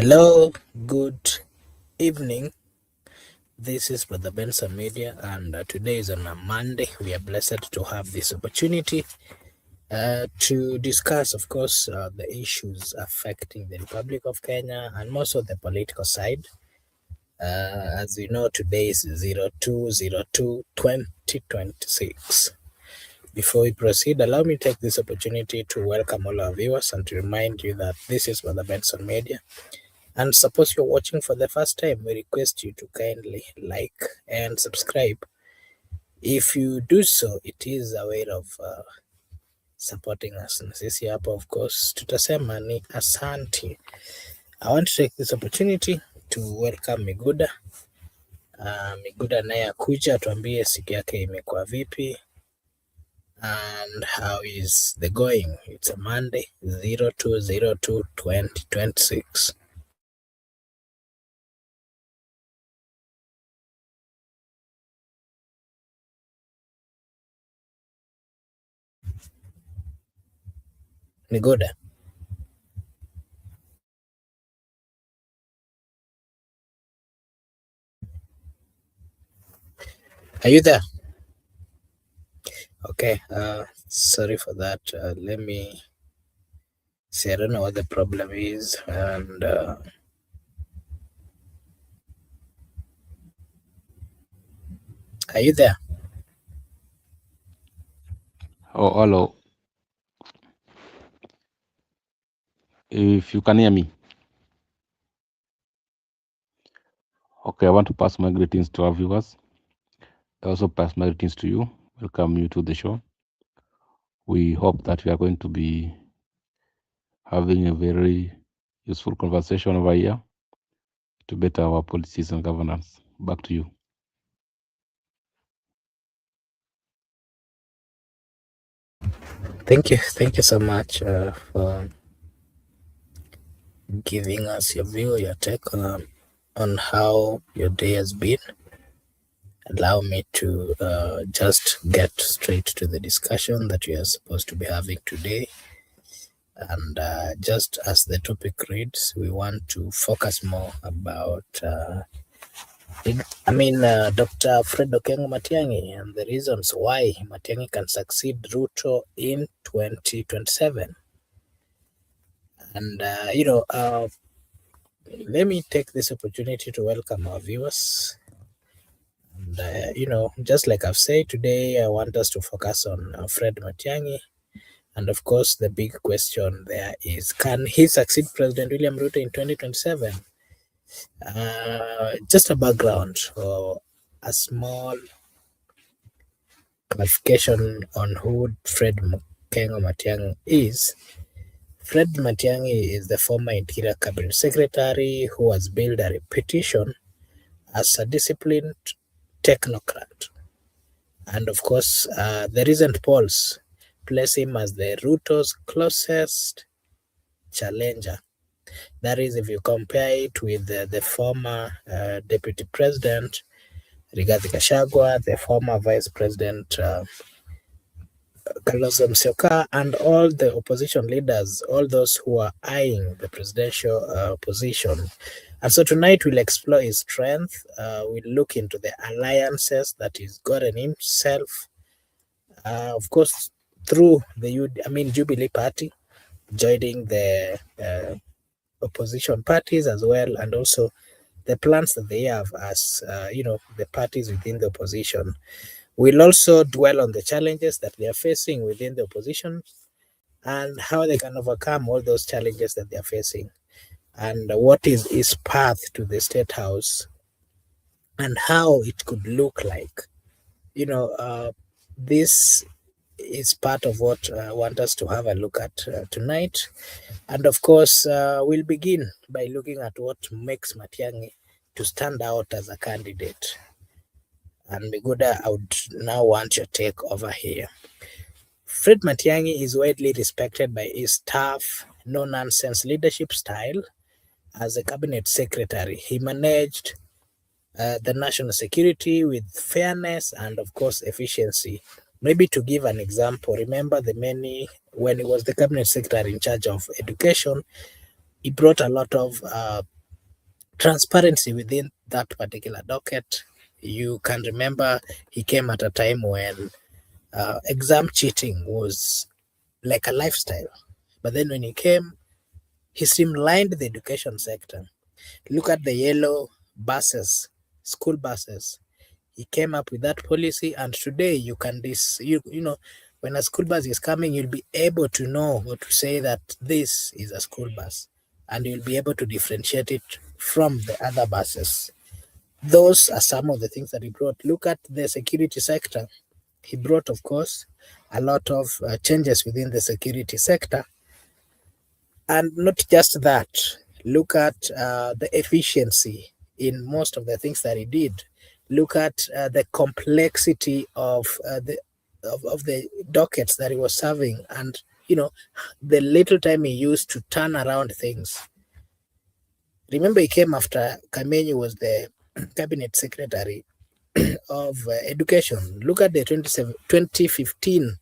Hello, good evening. This is Brother Benson Media, and today is on a Monday. We are blessed to have this opportunity to discuss, of course, the issues affecting the Republic of Kenya and most of the political side. As we know, today is 02/02/2026. Before we proceed, allow me to take this opportunity to welcome all our viewers and to remind you that this is Brother Benson Media. And suppose you're watching for the first time, we request you to kindly like and subscribe. If you do so, it is a way of supporting us. Na sisi hapa, of course, tutasema ni asante. I want to take this opportunity to welcome Miguda. Miguda naye akuja tuambie siku yake imekuwa vipi and how is the going. It's a Monday, 02/02/2026. Miguda, are you there? Okay, sorry for that. Let me see. I don't know what the problem is. And are you there? Oh, hello. If you can hear me. Okay, I want to pass my greetings to our viewers. I also pass my greetings to you. Welcome you to the show. We hope that we are going to be having a very useful conversation over here to better our policies and governance. Back to you. Thank you. Thank you so much for giving us your view, your take on how your day has been. Allow me to just get straight to the discussion that we are supposed to be having today. And just as the topic reads, we want to focus more about Dr. Fred Okengo Matiangi and the reasons why Matiangi can succeed Ruto in 2027. And, let me take this opportunity to welcome our viewers. And, just like I've said today, I want us to focus on Fred Matiangi. And of course, the big question there is, can he succeed President William Ruto in 2027? Just a background or a small clarification on who Fred Okengo Matiangi is. Fred Matiangi is the former Interior Cabinet Secretary who has built a reputation as a disciplined technocrat. And of course, the recent polls place him as the Ruto's closest challenger. That is, if you compare it with the former Deputy President Rigathi Gachagua, the former Vice President Kalonzo Musyoka, and all the opposition leaders, all those who are eyeing the presidential position. And so tonight we'll explore his strength. We'll look into the alliances that he's gotten himself, of course, through the Jubilee Party, joining the opposition parties as well, and also the plans that they have as the parties within the opposition. We'll also dwell on the challenges that they are facing within the opposition and how they can overcome all those challenges that they are facing, and what is his path to the State House and how it could look like. This is part of what I want us to have a look at tonight. And of course, we'll begin by looking at what makes Matiangi to stand out as a candidate. And Miguda, I would now want your take over here. Fred Matiangi is widely respected by his tough, no-nonsense leadership style. As a cabinet secretary, he managed the national security with fairness and, of course, efficiency. Maybe to give an example, remember when he was the cabinet secretary in charge of education, He brought a lot of transparency within that particular docket. You can remember he came at a time when exam cheating was like a lifestyle. But then when he came, he streamlined the education sector. Look at the yellow buses, school buses. He came up with that policy, and today you can you know, when a school bus is coming, you'll be able to know or to say that this is a school bus, and you'll be able to differentiate it from the other buses. Those are some of the things that he brought. Look at the security sector. He brought, of course, a lot of changes within the security sector. And not just that, look at the efficiency in most of the things that he did. Look at the complexity of the dockets that he was serving, and you know the little time he used to turn around things. Remember, he came after Kamenyi was the cabinet secretary of education. Look at the 2015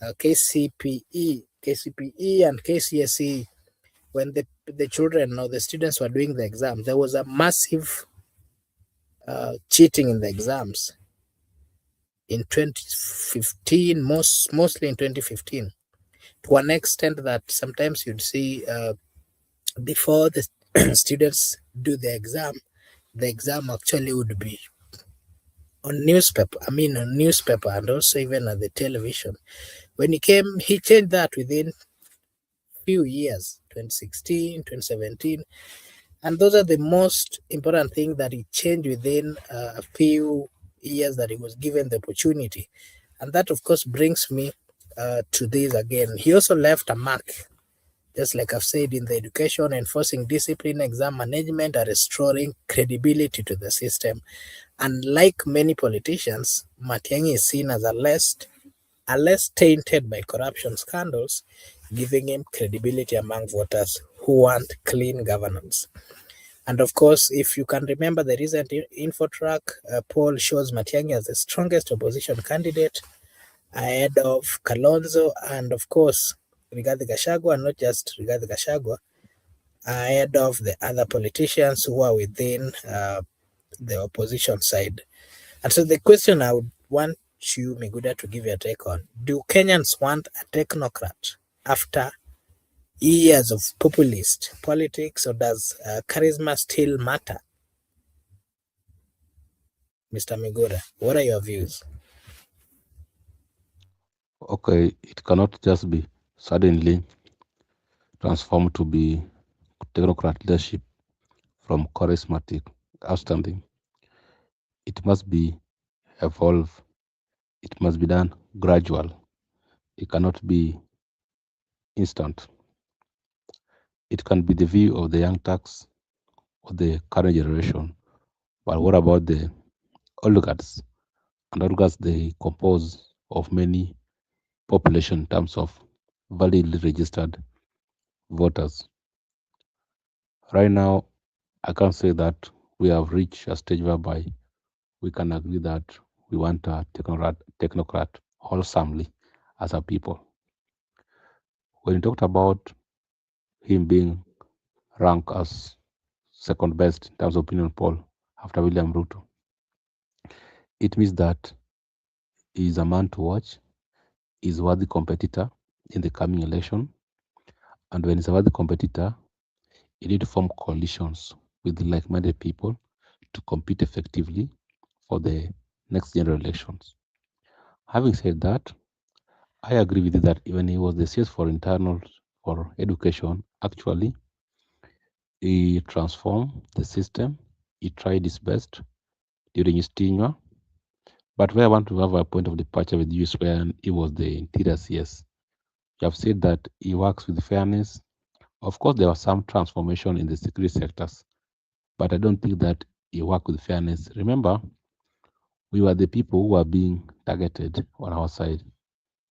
KCPE and KCSE. When the children or the students were doing the exam, there was a massive cheating in the exams in 2015, mostly in 2015, to an extent that sometimes you'd see before the students do the exam actually would be on newspaper and also even at the television. When he came, he changed that within few years, 2016, 2017. And those are the most important things that he changed within a few years that he was given the opportunity. And that, of course, brings me to this again. He also left a mark, just like I've said, in the education, enforcing discipline, exam management, and restoring credibility to the system. And like many politicians, Matiangi is seen as a less tainted by corruption scandals, giving him credibility among voters who want clean governance. And of course, if you can remember, the recent Infotrack poll shows Matiangi as the strongest opposition candidate ahead of Kalonzo and, of course, Rigathi Gachagua, and not just Rigathi Gachagua, ahead of the other politicians who are within the opposition side. And so the question I would want you, Miguda, to give your take on: do Kenyans want a technocrat after years of populist politics, or does charisma still matter? Mr. Migura, what are your views? Okay, it cannot just be suddenly transformed to be technocrat leadership from charismatic, outstanding. It must be evolve. It must be done gradual. It cannot be instant. It can be the view of the young turks or the current generation. But what about the oligarchs? And oligarchs, they compose of many population in terms of validly registered voters. Right now, I can say that we have reached a stage whereby we can agree that we want a technocrat wholesomely as a people. When you talked about him being ranked as second best in terms of opinion poll after William Ruto, it means that he is a man to watch, is a worthy competitor in the coming election. And when he's a worthy competitor, you need to form coalitions with like-minded people to compete effectively for the next general elections. Having said that, I agree with you that when he was the CS for internal for education, actually, he transformed the system. He tried his best during his tenure. But where I want to have a point of departure with you is when he was the interior CS. You have said that he works with fairness. Of course, there was some transformation in the security sectors, but I don't think that he worked with fairness. Remember, we were the people who were being targeted on our side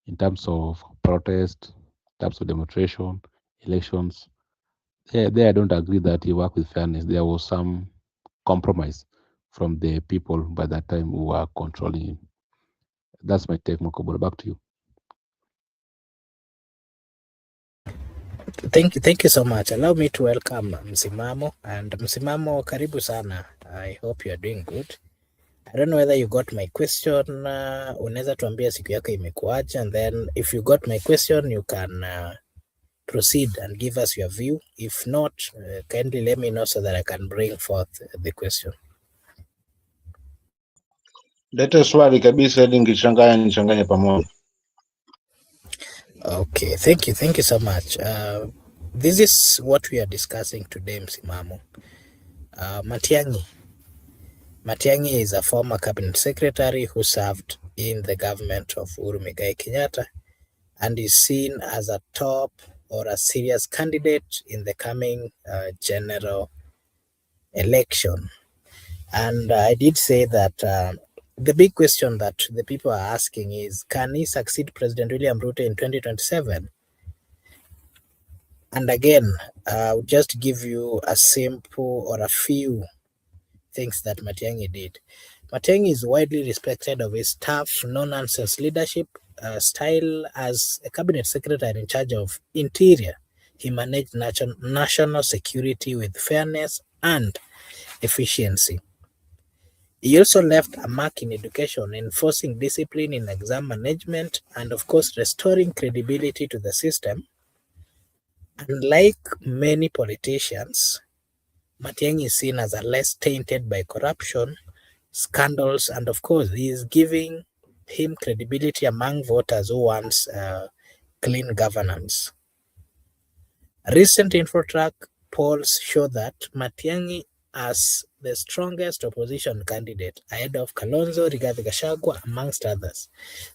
in terms of protest, in terms of demonstration, elections. There I don't agree that he worked with fairness. There was some compromise from the people by that time who were controlling him. That's my take, Makobola. Back to you. Thank you so much. Allow me to welcome Msimamo, and Msimamo, karibu sana. I hope you are doing good. I don't know whether you got my question. Unaweza tuambia siku yako imekuaje, and then if you got my question you can proceed and give us your view. If not, kindly let me know so that I can bring forth the question. Lete swali kabisa ili nichanganye pamoja. Okay, thank you so much. This is what we are discussing today, Msimamo. Matiangi is a former cabinet secretary who served in the government of Uhuru Muigai Kenyatta and is seen as a top or a serious candidate in the coming general election. And I did say that the big question that the people are asking is, can he succeed President William Ruto in 2027? And again, I'll just give you a simple or a few things that Matiangi did. Matiangi is widely respected of his tough, no-nonsense leadership style. As a cabinet secretary in charge of interior, he managed national security with fairness and efficiency. He also left a mark in education, enforcing discipline in exam management, and of course, restoring credibility to the system. Unlike many politicians, Matiang'i is seen as a less tainted by corruption, scandals, and of course, he is giving him credibility among voters who want clean governance. Recent InfoTrack polls show that Matiang'i as the strongest opposition candidate ahead of Kalonzo, Rigathi Gachagua, amongst others.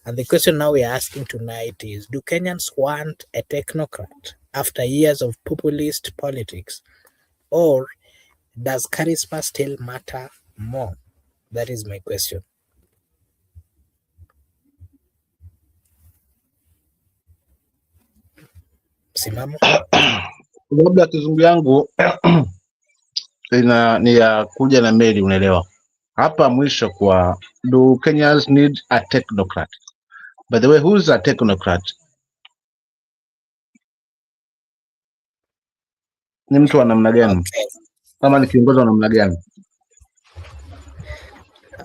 And the question now we are asking tonight is, do Kenyans want a technocrat after years of populist politics, or does charisma still matter more? That is my question. Simamo. Labda kizungu yangu ni ya kuja na meli, unaelewa. Hapa mwisho kwa, do Kenyans need a technocrat? By the way, who's a technocrat? Ni mtu wa namna gani? Okay. Kama ni kiongozi wa namna gani?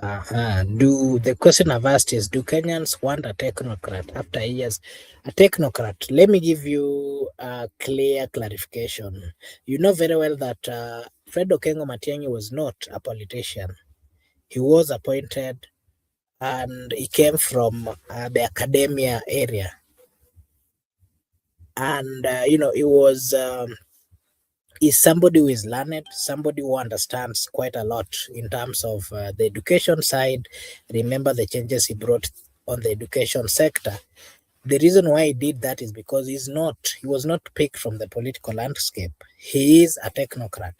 The question I've asked is, do Kenyans want a technocrat after years? A technocrat, let me give you a clear clarification. You know very well that Fred Okengo Matiang'i was not a politician. He was appointed and he came from the academia area. And, he was... is somebody who is learned, somebody who understands quite a lot in terms of the education side. Remember the changes he brought on the education sector. The reason why he did that is because he was not picked from the political landscape. He is a technocrat.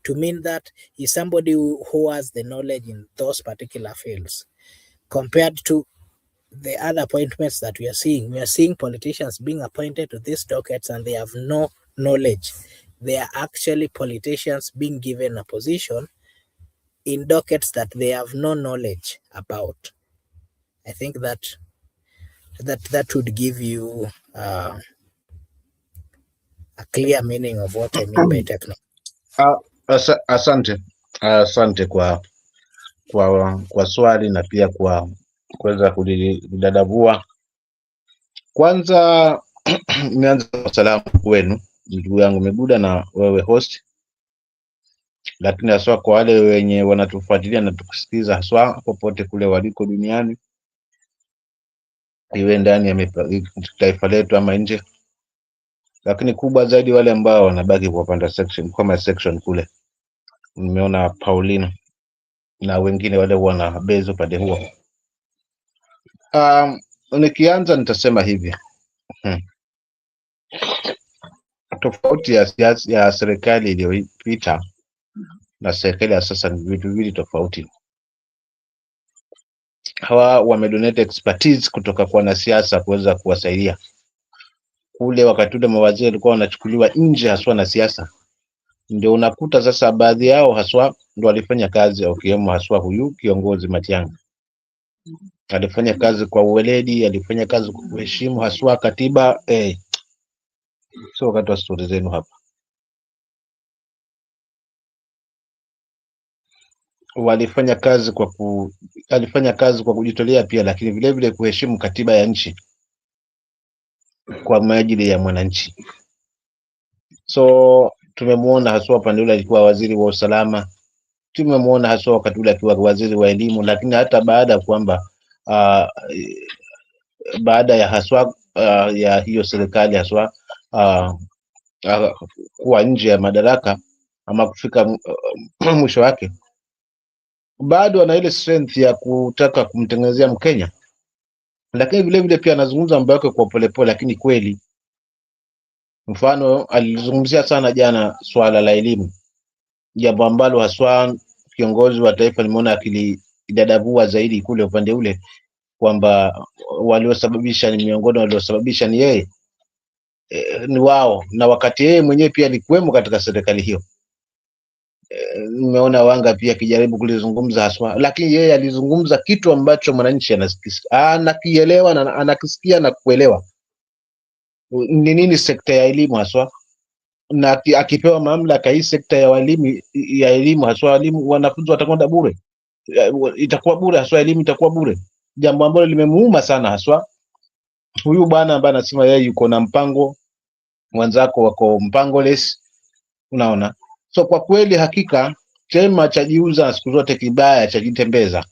To mean that he's somebody who has the knowledge in those particular fields. Compared to the other appointments that we are seeing politicians being appointed to these dockets and they have no knowledge. They are actually politicians being given a position in dockets that they have no knowledge about. I think that would give you a clear meaning of what I mean by techno. Asante kwa swali na pia kwa kuweza kudadavua. Kwanza nianze kwa salamu kwenu ndugu yangu Mebuda na wewe host, lakini haswa kwa wale wenye wanatufuatilia na tukusikiza haswa popote kule waliko duniani, iwe ndani ya taifa letu ama nje, lakini kubwa zaidi wale ambao wanabaki kwa panda section, kama section kule. Nimeona Paulina na wengine wale wana bezo pande huo. Nikianza nitasema hivi. Tofauti ya serikali iliyopita na serikali ya sasa ni vitu viwili tofauti. Hawa wamedonate expertise kutoka kwa wanasiasa kuweza kuwasaidia. Kule wakati ule mawaziri walikuwa wanachukuliwa nje haswa na siasa. Ndio unakuta sasa baadhi yao haswa ndio walifanya kazi, ukiwemo haswa huyu kiongozi Matiang'i. Alifanya kazi kwa uweledi, alifanya kazi kwa kuheshimu haswa katiba. sio wakati wa stori zenu hapa. Alifanya kazi kwa kujitolea pia, lakini vile vile kuheshimu katiba ya nchi kwa maajili ya mwananchi. So tumemuona haswa pande ule alikuwa waziri wa usalama, tumemuona haswa wakati ule akiwa waziri wa elimu, lakini hata baada ya kwamba baada ya haswa ya hiyo serikali haswa kuwa nje ya madaraka ama kufika mwisho wake, bado ana ile strength ya kutaka kumtengenezea Mkenya, lakini vile vile pia anazungumza mambo yake kwa polepole, lakini kweli. Mfano, alizungumzia sana jana swala la elimu, jambo ambalo haswa kiongozi wa taifa nimeona akilidadavua zaidi kule upande ule, kwamba waliosababisha ni miongoni waliosababisha ni yeye, ni wao, na wakati yeye mwenyewe pia alikuwemo katika serikali hiyo. Nimeona Wanga pia akijaribu kulizungumza haswa, lakini yeye alizungumza kitu ambacho mwananchi anakielewa na anakisikia na kuelewa ni nini sekta ya elimu haswa, na akipewa mamlaka hii sekta ya elimu haswa, walimu wanafunzi watakwenda bure, itakuwa bure haswa, elimu itakuwa bure, jambo ambalo limemuuma sana haswa huyu bwana ambaye anasema yeye yuko na mpango, wenzako wako mpango less, unaona. So kwa kweli hakika chema chajiuza siku zote, kibaya chajitembeza.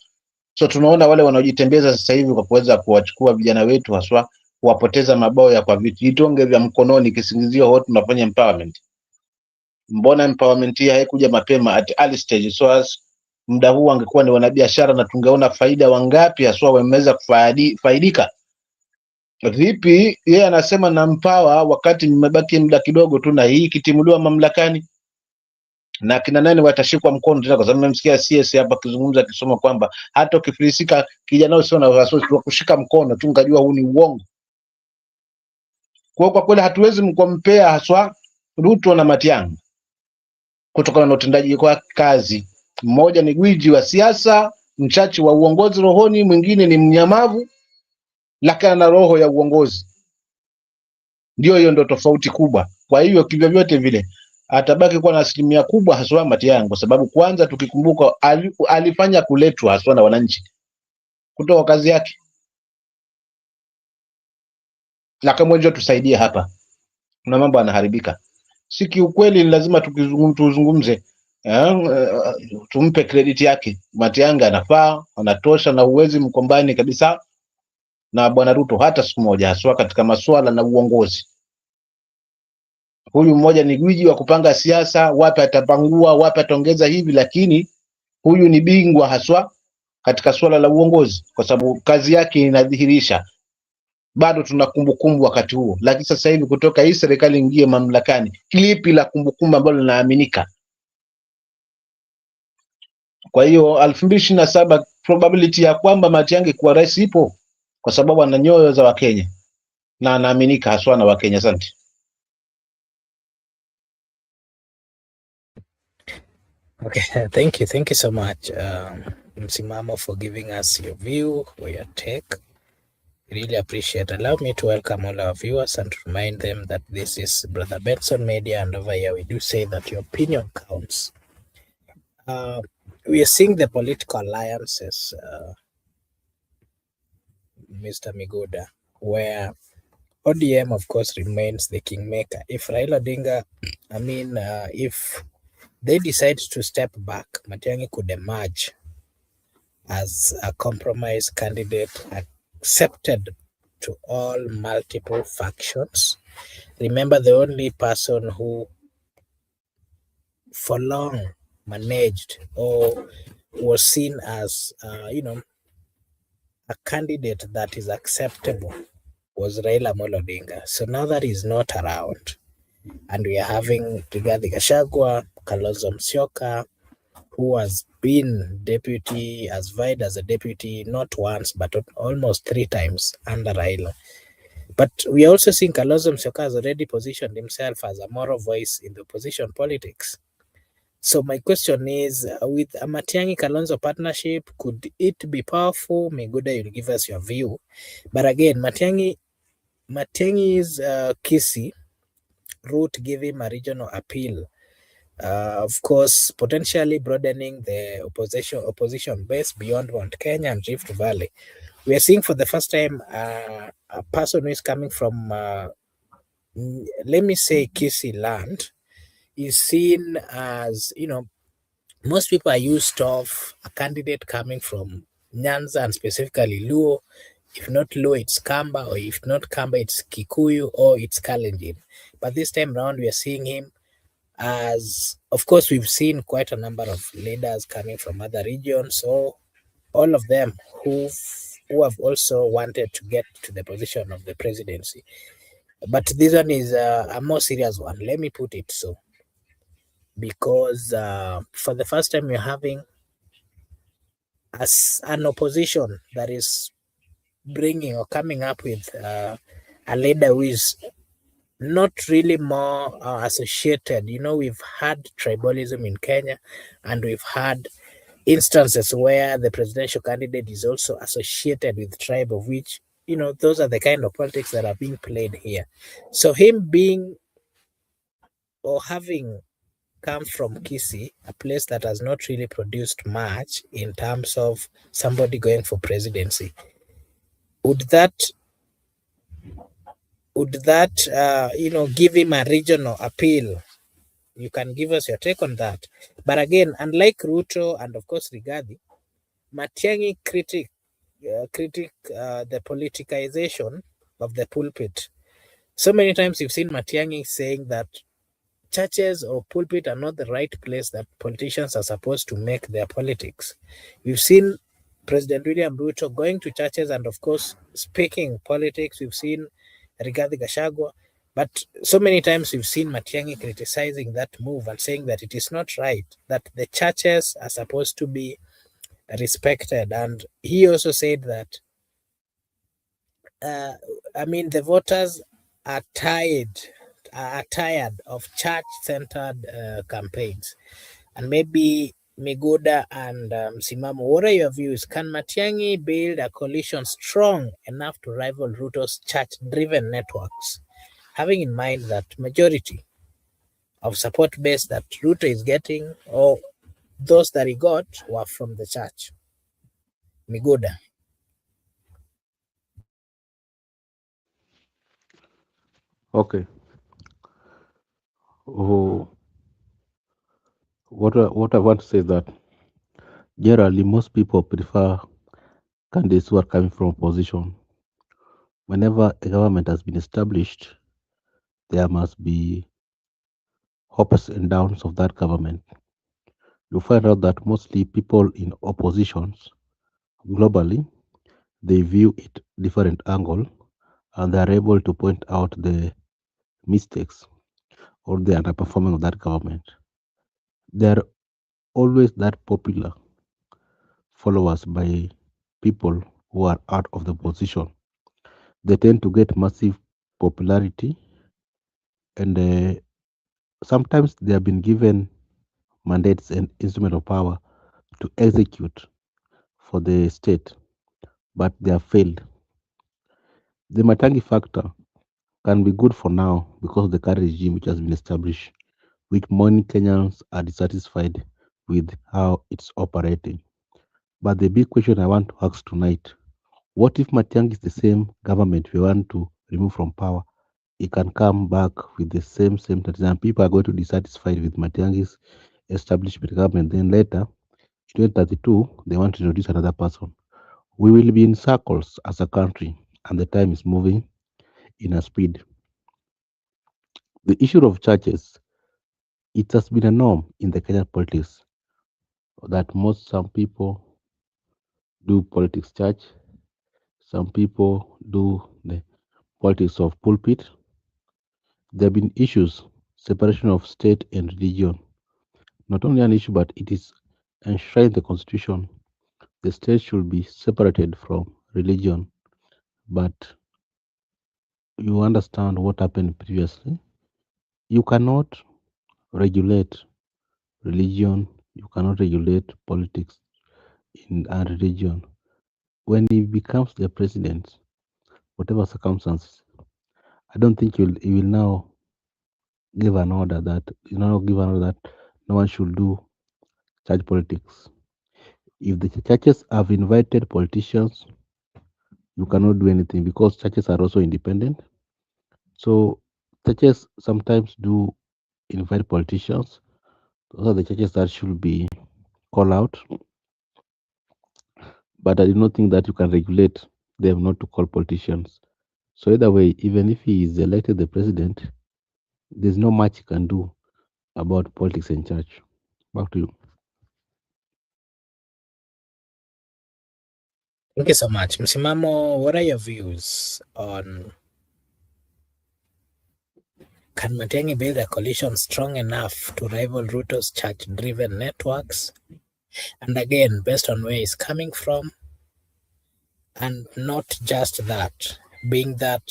So tunaona wale wanaojitembeza sasa hivi kwa kuweza kuwachukua vijana wetu haswa, kuwapoteza mabao ya kwa vitonge vya mkononi, kisingizio wote tunafanya empowerment. Mbona empowerment hii haikuja mapema at early stage? So as muda huu angekuwa ni wanabiashara na tungeona faida wangapi haswa wameweza kufaidika. Vipi yeye anasema na empower wakati mmebaki muda kidogo tu na hii kitimuliwa mamlakani, na kina nani watashikwa mkono tena? Kwa sababu nimemsikia CS hapa akizungumza akisoma kwamba hata ukifilisika kijana usio na wasiwasi kushika mkono tu ngajua huu ni uongo. Kwa kweli hatuwezi mkompea haswa Ruto na Matiangi kutokana na utendaji kwa kazi. Mmoja ni gwiji wa siasa, mchache wa uongozi rohoni, mwingine ni mnyamavu lakini ana roho ya uongozi. Ndio hiyo ndio tofauti kubwa. Kwa hiyo kivyo vyote vile atabaki kuwa na asilimia kubwa haswa Matiang'i, kwa sababu kwanza tukikumbuka alifanya kuletwa haswa na wananchi kutoka kazi yake, na kama ndio tusaidie hapa, kuna mambo yanaharibika. Si kiukweli, ni lazima tuzungumze, tumpe credit yake. Matiang'i anafaa, anatosha, na uwezi mkombani kabisa na bwana Ruto hata siku moja, haswa katika masuala na uongozi. Huyu mmoja ni gwiji wa kupanga siasa, wapi atapangua, wapi ataongeza hivi, lakini huyu ni bingwa haswa katika swala la uongozi, kwa sababu kazi yake inadhihirisha. Bado tuna kumbukumbu wakati huo, lakini sasa hivi kutoka hii serikali ingie mamlakani, klipi la kumbukumbu ambalo linaaminika. Kwa hiyo 2027 probability ya kwamba Matiang'i kuwa rais ipo, kwa sababu ana nyoyo za Wakenya na anaaminika haswa na Wakenya. Asante. Okay, thank you so much, Msimamo, for giving us your view or your take. Really appreciate. Allow me to welcome all our viewers and to remind them that this is Brother Benson Media, and over here we do say that your opinion counts. We are seeing the political alliances, Mr. Miguda, where ODM, of course, remains the kingmaker. If Raila Odinga, if they decide to step back, Matiang'i could emerge as a compromise candidate accepted to all multiple factions. Remember, the only person who for long managed or was seen as, a candidate that is acceptable was Raila Amolo Odinga. So now that he's not around, and we are having Rigathi Gachagua, Kalonzo Musyoka, who has been deputy, as vied as a deputy, not once, but almost 3 times under Raila. But we are also seeing Kalonzo Musyoka has already positioned himself as a moral voice in the opposition politics. So my question is, with a Matiang'i Kalonzo partnership, could it be powerful? Miguda, you'll give us your view. But again, Matiang'i's Kisii route give him a regional appeal. Of course, potentially broadening the opposition base beyond Mount Kenya and Rift Valley. We are seeing for the first time a person who is coming from, let me say, Kisii land, is seen as, most people are used of a candidate coming from Nyanza and specifically Luo. If not Luo, it's Kamba, or if not Kamba, it's Kikuyu or it's Kalenjin. But this time around, we are seeing him as, of course, we've seen quite a number of leaders coming from other regions, so all of them who have also wanted to get to the position of the presidency. But this one is a more serious one. Let me put it so, because for the first time, you're having as an opposition that is bringing or coming up with a leader who is not really more associated. We've had tribalism in Kenya, and we've had instances where the presidential candidate is also associated with tribe, of which, those are the kind of politics that are being played here. So him being or having come from Kisii, a place that has not really produced much in terms of somebody going for presidency, would that give him a regional appeal? You can give us your take on that. But again, unlike Ruto and of course Rigathi, Matiangi critic the politicization of the pulpit. So many times you've seen Matiangi saying that churches or pulpit are not the right place that politicians are supposed to make their politics. We've seen President William Ruto going to churches and, of course, speaking politics. We've seen Rigathi Gachagua, but so many times we've seen Matiang'i criticizing that move and saying that it is not right, that the churches are supposed to be respected. And he also said that, uh, the voters are tired of church-centered campaigns. And maybe Miguda and Simamo, what are your views? Can Matiang'i build a coalition strong enough to rival Ruto's church-driven networks, having in mind that majority of support base that Ruto is getting, or those that he got, were from the church? Miguda. Okay. Oh, what I want to say is that generally most people prefer candidates who are coming from opposition. Whenever a government has been established, there must be ups and downs of that government. You find out that mostly people in oppositions globally, they view it different angle, and they are able to point out the mistakes or the underperforming of that government. They are always that popular followers by people who are out of the position. They tend to get massive popularity, and sometimes they have been given mandates and instrument of power to execute for the state, but they have failed. The Matangi factor can be good for now because of the current regime which has been established, which many Kenyans are dissatisfied with how it's operating. But the big question I want to ask tonight, what if Matiang'i is the same government we want to remove from power? It can come back with the same strategy, and people are going to be dissatisfied with Matiang'i's establishment government. Then later, in 2032, they want to introduce another person. We will be in circles as a country, and the time is moving in a speed. The issue of churches, it has been a norm in the Kenyan politics that some people do politics church, some people do the politics of pulpit. There have been issues, separation of state and religion. Not only an issue, but it is enshrined in the constitution. The state should be separated from religion. But you understand what happened previously. You cannot regulate religion, you cannot regulate politics in a religion. When he becomes the president, whatever circumstances, I don't think he will now give an order that no one should do church politics. If the churches have invited politicians, you cannot do anything because churches are also independent. So churches sometimes do invite politicians. Those are the churches that should be called out. But I do not think that you can regulate them not to call politicians. So either way, even if he is elected the president, there's not much he can do about politics in church. Back to you. Thank you so much. Msimamo, what are your views on can Matiangi build a coalition strong enough to rival Ruto's church-driven networks? And again, based on where he's coming from, and not just that, being that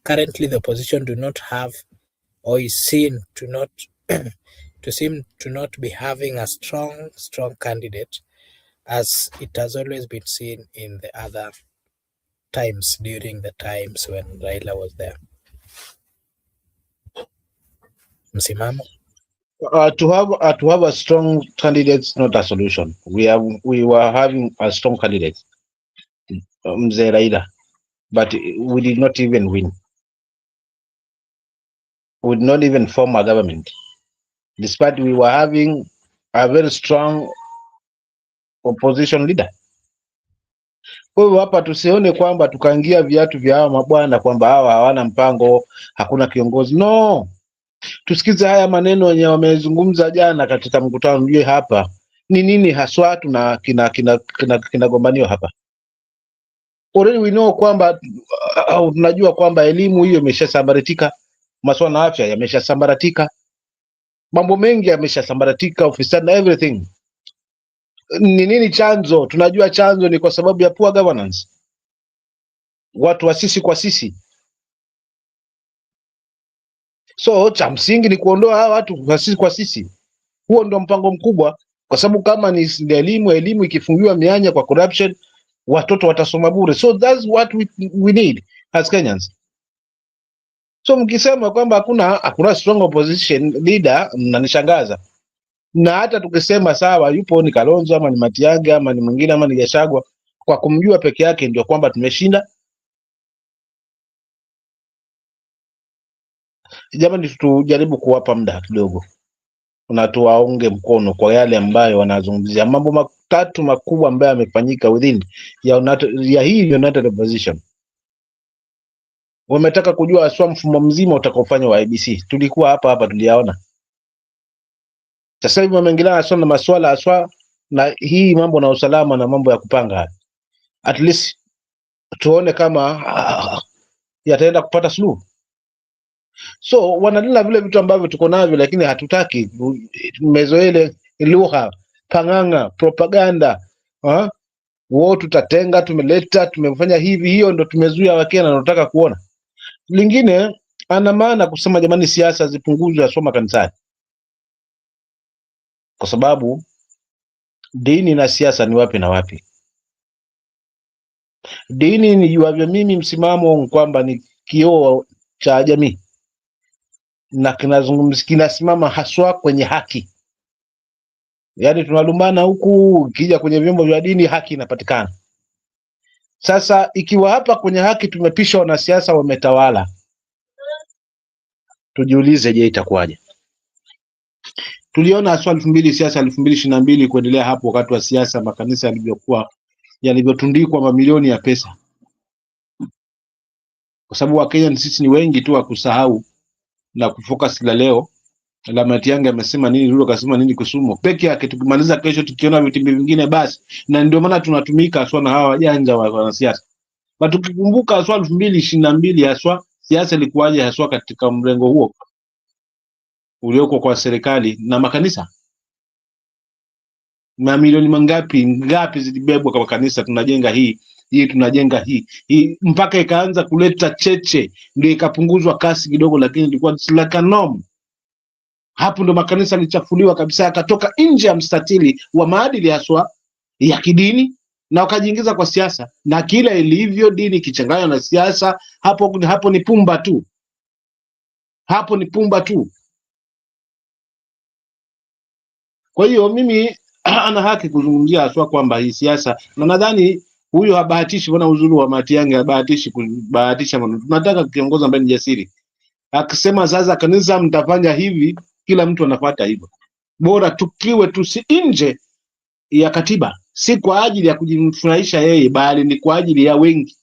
currently the opposition do not have or is seen to not seem to not be having a strong candidate as it has always been seen in the other times during the times when Raila was there. Msimamo? To have a strong candidate is not a solution. We were having a strong candidate, Mzee Raila, but we did not even win. We did not even form a government, despite we were having a very strong opposition leader. Kwa hiyo hapa tusione kwamba tukaingia viatu vya hawa mabwana kwamba hawa hawana mpango, hakuna kiongozi. No, tusikize haya maneno yenye wamezungumza jana katika mkutano mjue hapa ni nini haswa tuna kinagombaniwa hapa. Already we know kwamba tunajua kwamba elimu hiyo imeshasambaratika, masuala ya afya yameshasambaratika, mambo mengi yameshasambaratika, ufisadi na everything. Ni nini chanzo? Tunajua chanzo ni kwa sababu ya poor governance, watu wa sisi kwa sisi. So cha msingi ni kuondoa hawa watu wa sisi kwa sisi. Huo ndio mpango mkubwa, kwa sababu kama ni elimu ikifungiwa mianya kwa corruption, watoto watasoma bure. So that's what we need as Kenyans. So mkisema kwamba hakuna strong opposition leader, mnanishangaza. Na hata tukisema sawa, yupo ni Kalonzo ama ni Matiangi ama ni mwingine ama ni Gachagua, kwa kumjua peke yake ndio kwamba tumeshinda? Jamani, tujaribu kuwapa muda kidogo na tuwaunge mkono kwa yale ambayo wanazungumzia. Mambo matatu makubwa ambayo yamefanyika within ya hii United Opposition. Wametaka kujua aswa mfumo mzima utakaofanywa wa IEBC. Tulikuwa hapa tuliyaona. Sasa hivi wameingilia aswa na masuala aswa na hii mambo na usalama na mambo ya kupanga. At least tuone kama yataenda kupata suluhu. So wanadila vile vitu ambavyo tuko navyo, lakini hatutaki. Tumezoele lugha, panganga, propaganda, wao tutatenga, tumeleta, tumefanya hivi. Hiyo ndo tumezuia Wakenya na tunataka kuona. Lingine ana maana kusema jamani, siasa zipunguzwe asoma kanisani, kwa sababu dini na siasa ni wapi na wapi? Dini ni juavyo mimi, msimamo kwamba ni kioo cha jamii na kinasimama haswa kwenye haki. Yaani tunalumbana huku, kija kwenye vyombo vya dini haki inapatikana. Sasa ikiwa hapa kwenye haki tumepisha wanasiasa wametawala, tujiulize, je, itakuwaje? Tuliona haswa 2000 siasa 2022 kuendelea hapo, wakati wa siasa makanisa yalivyotundikwa mamilioni ya pesa, kwa sababu Wakenya sisi ni wengi tu wa kusahau na kufocus la leo. La Matiangi amesema nini, Ruto akasema nini, Kisumu peke yake. Tukimaliza kesho tukiona vitimbi vingine basi, na ndio maana tunatumika haswa na hawa wajanja wa wanasiasa. Na tukikumbuka haswa 2022 haswa siasa ilikuwaje haswa katika mrengo huo ulioko kwa serikali na makanisa, na milioni ngapi zilibebwa kwa kanisa, tunajenga hii tunajenga hii mpaka ikaanza kuleta cheche, ndio ikapunguzwa kasi kidogo, lakini ilikuwa like a norm. Hapo ndo makanisa yalichafuliwa kabisa, akatoka nje ya mstatili wa maadili haswa ya kidini na wakajiingiza kwa siasa, na kila ilivyo dini kichanganywa na siasa, hapo ni pumba tu. hapo ni pumba tu. Kwa hiyo mimi ana haki kuzungumzia haswa kwamba hii siasa, na nadhani huyo habahatishi. Bwana uzuri wa Matiangi habahatishi kubahatisha mambo. Tunataka kiongozi ambaye ni jasiri, akisema sasa kanisa mtafanya hivi, kila mtu anafuata hivyo. Bora tukiwe tusi nje ya katiba, si kwa ajili ya kujifurahisha yeye, bali ni kwa ajili ya wengi,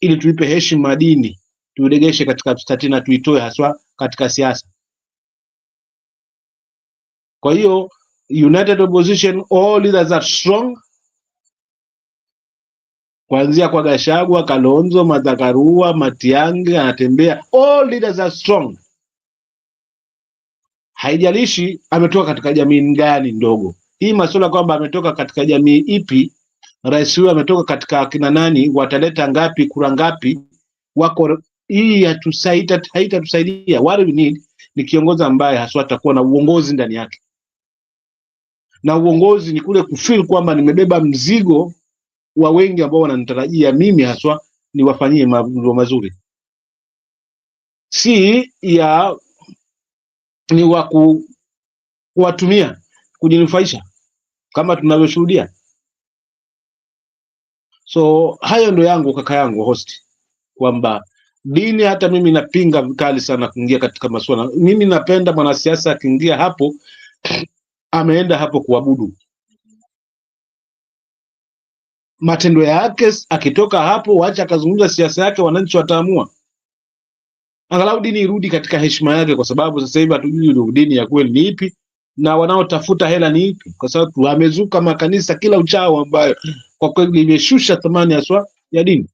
ili tuipe heshima dini, tuiregeshe katika mstatili na tuitoe haswa katika siasa. Kwa hiyo united opposition, all leaders are strong, kuanzia kwa Gachagua, Kalonzo, Martha Karua, Matiang'i anatembea, all leaders are strong. Haijalishi ametoka katika jamii gani ndogo. Hii masuala kwamba ametoka katika jamii ipi, rais huyu ametoka katika akina nani, wataleta ngapi, kura ngapi, wako, hii haitatusaidia. What we need ni kiongozi ambaye haswa atakuwa na uongozi ndani yake, na uongozi ni kule kufeel kwamba nimebeba mzigo wa wengi ambao wananitarajia mimi haswa niwafanyie mambo mazuri, si ya ni wa kuwatumia kujinufaisha kama tunavyoshuhudia. So hayo ndo yangu, kaka yangu host, kwamba dini, hata mimi napinga vikali sana kuingia katika masuala. Mimi napenda mwanasiasa akiingia hapo, ameenda hapo kuabudu. Matendo yake akitoka hapo, wacha akazungumza siasa yake, wananchi wataamua. Angalau dini irudi katika heshima yake, kwa sababu sasa hivi hatujui dini ya kweli ni ipi na wanaotafuta hela ni ipi, kwa sababu wamezuka makanisa kila uchao ambayo kwa kweli imeshusha thamani haswa ya dini,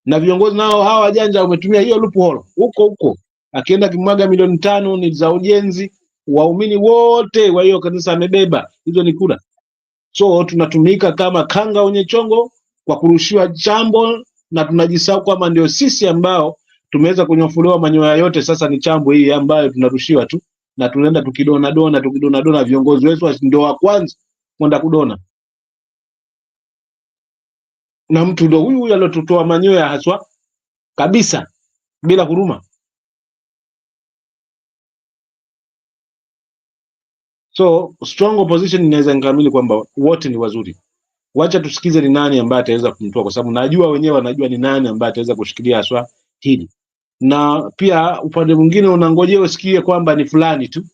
na viongozi nao hawa wajanja wametumia hiyo loophole huko, akienda kimwaga milioni 5 ni za ujenzi, waumini wote wa hiyo kanisa amebeba, hizo ni kura. So tunatumika kama kanga wenye chongo kwa kurushiwa chambo, na tunajisahau kwamba ndio sisi ambao tumeweza kunyofuliwa manyoya yote. Sasa ni chambo hii ambayo tunarushiwa tu, na tunaenda tukidona. Viongozi wetu ndio wa kwanza kwenda kudona, na mtu ndio huyu aliyotutoa manyoya haswa kabisa bila huruma. So strong opposition inaweza nikamili kwamba wote ni wazuri. Wacha tusikize ni nani ambaye ataweza kumtoa, kwa sababu najua wenyewe wanajua ni nani ambaye ataweza kushikilia haswa hili. Na pia upande mwingine unangojea usikie kwamba ni fulani tu,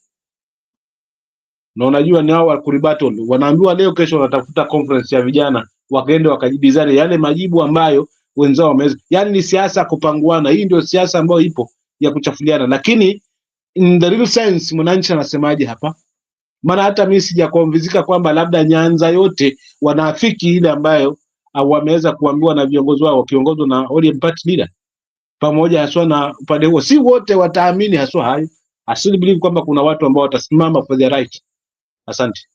na unajua ni hao wa kuribattle, wanaambiwa leo kesho wanatafuta conference ya vijana, wakaenda wakajibizane yale majibu ambayo wenzao wameweza. Yani ni siasa kupanguana. Hii ndio siasa ambayo ipo ya kuchafuliana, lakini in the real sense mwananchi anasemaje hapa? Maana hata mimi sijakonvizika kwamba labda Nyanza yote wanaafiki ile ambayo wameweza kuambiwa na viongozi wao wakiongozwa na ODM party leader, pamoja haswa na upande huo. Si wote wataamini haswa hayo. I still believe kwamba kuna watu ambao watasimama for their right. Asante.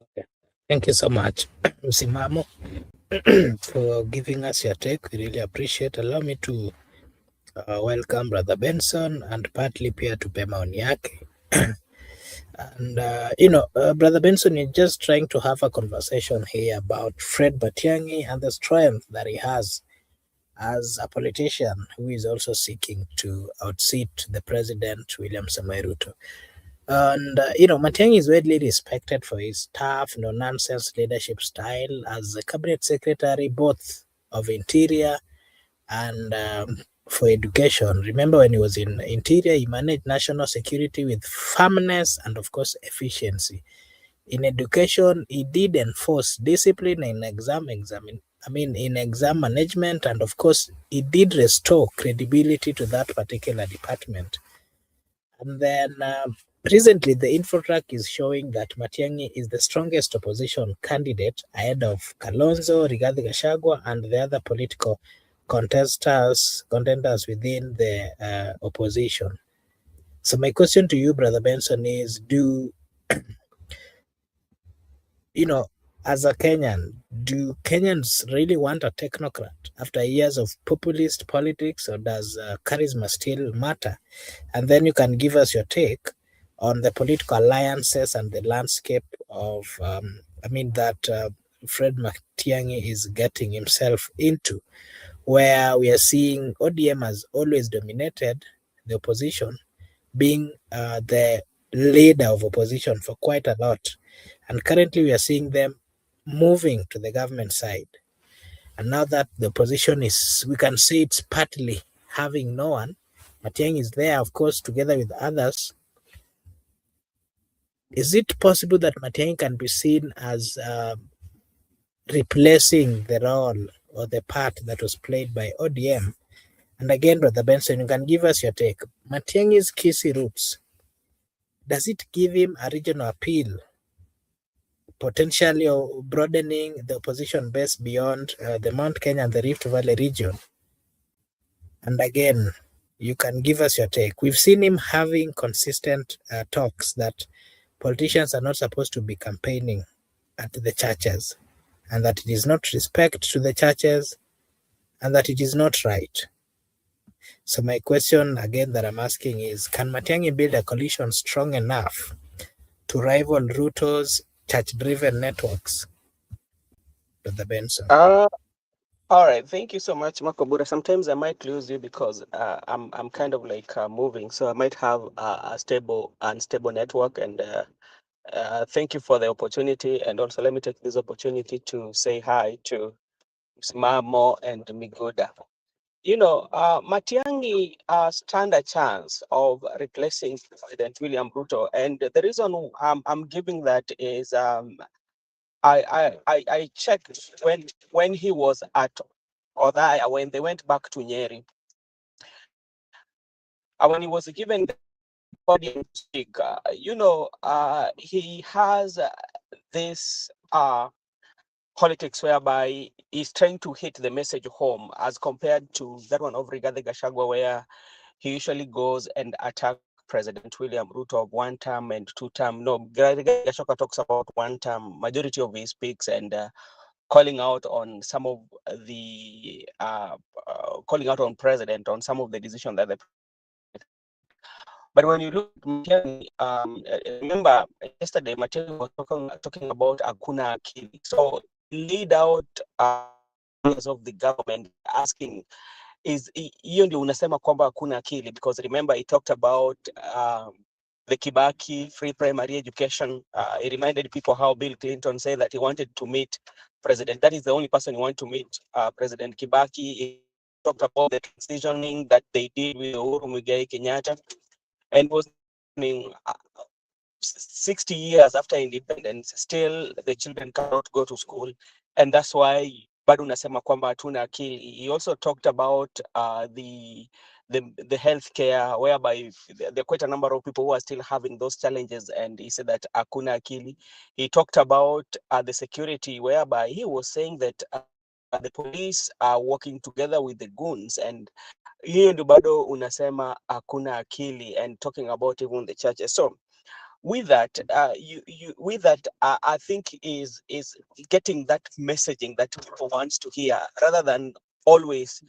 Okay. Thank you so much, Msimamo, for giving us your take. We really appreciate. Allow me to welcome Brother Benson and partly pia tupe maoni yake. And Brother Benson is just trying to have a conversation here about Fred Matiangi and the strength that he has as a politician who is also seeking to outseat the president, William Samoei Ruto. And Matiangi is widely respected for his tough, no-nonsense leadership style as a cabinet secretary, both of Interior and for education. Remember, when he was in Interior, he managed national security with firmness and, of course, efficiency. In education, he did enforce discipline in exam management, and of course, he did restore credibility to that particular department. And then recently, the info-track is showing that Matiangi is the strongest opposition candidate ahead of Kalonzo, Rigathi Gachagua, and the other political contenders within the opposition. So my question to you, Brother Benson, is as a Kenyan, do Kenyans really want a technocrat after years of populist politics, or does charisma still matter? And then you can give us your take on the political alliances and the landscape of, that Fred Matiangi is getting himself into. where we are seeing ODM has always dominated the opposition, being the leader of opposition for quite a lot. And currently, we are seeing them moving to the government side. And now that the opposition is, we can say it's partly having no one. Matiangi is there, of course, together with others. Is it possible that Matiangi can be seen as replacing the role or the part that was played by ODM? And again, Brother Benson, you can give us your take. Matiangi's Kisi roots, does it give him a regional appeal, potentially broadening the opposition base beyond the Mount Kenya and the Rift Valley region? And again, you can give us your take. We've seen him having consistent talks that politicians are not supposed to be campaigning at the churches, and that it is not respect to the churches, and that it is not right. So my question again that I'm asking is, can Matiangi build a coalition strong enough to rival Ruto's church-driven networks? Brother Benson. All right, thank you so much, Makobura. Sometimes I might lose you because I'm kind of like moving, so I might have a stable unstable network. And thank you for the opportunity. And also, let me take this opportunity to say hi to Smamo and Miguda. Matiangi stand a chance of replacing President William Ruto, and the reason I'm giving that is I checked when he was at Odaya, when they went back to Nyeri, when he was given the podium to speak, he has this politics whereby he's trying to hit the message home as compared to that one of Rigathi Gachagua, where he usually goes and attacks President William Ruto of 1 term and 2 term. No, Rigathi Gachagua talks about 1 term, majority of his speaks, and calling out on some of the calling out on president on some of the decisions that the president take. But when you look at Matiang'i, remember yesterday Matiang'i was talking about Akuna Akili. So laid out areas of the government asking is hiyo ndio unasema kwamba hakuna akili, because remember he talked about the Kibaki free primary education. He reminded people how Bill Clinton said that he wanted to meet president. That is the only person he wanted to meet, President Kibaki. He talked about the transitioning that they did with Uhuru Muigai Kenyatta, and was 60 years after independence, still the children cannot go to school. And that's why bado unasema kwamba hatuna akili. He also talked about the healthcare, whereby there are quite a number of people who are still having those challenges, and he said that hakuna akili. He talked about the security, whereby he was saying that the police are working together with the goons, and hiyo ndio bado unasema hakuna akili, and talking about even the churches. So with that, I think is getting that messaging that people wants to hear, rather than always,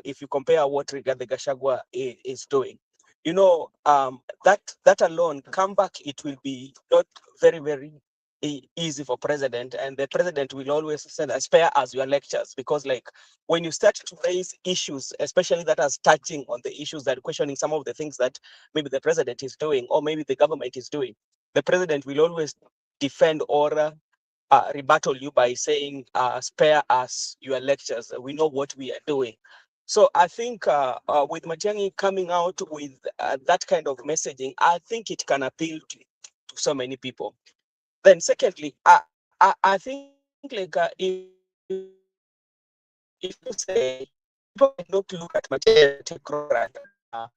if you compare what Rigathi Gachagua is doing, that alone, come back, it will be not very easy for president, and the president will always send as spare as your lectures, because like when you start to raise issues, especially that are touching on the issues that are questioning some of the things that maybe the president is doing or maybe the government is doing, the president will always defend or rebuttal you by saying, spare us your lectures, we know what we are doing. So I think with Matiangi coming out with that kind of messaging, I think it can appeal to so many people. Then secondly, I think like if you say, people might not look at Matiangi take granted. I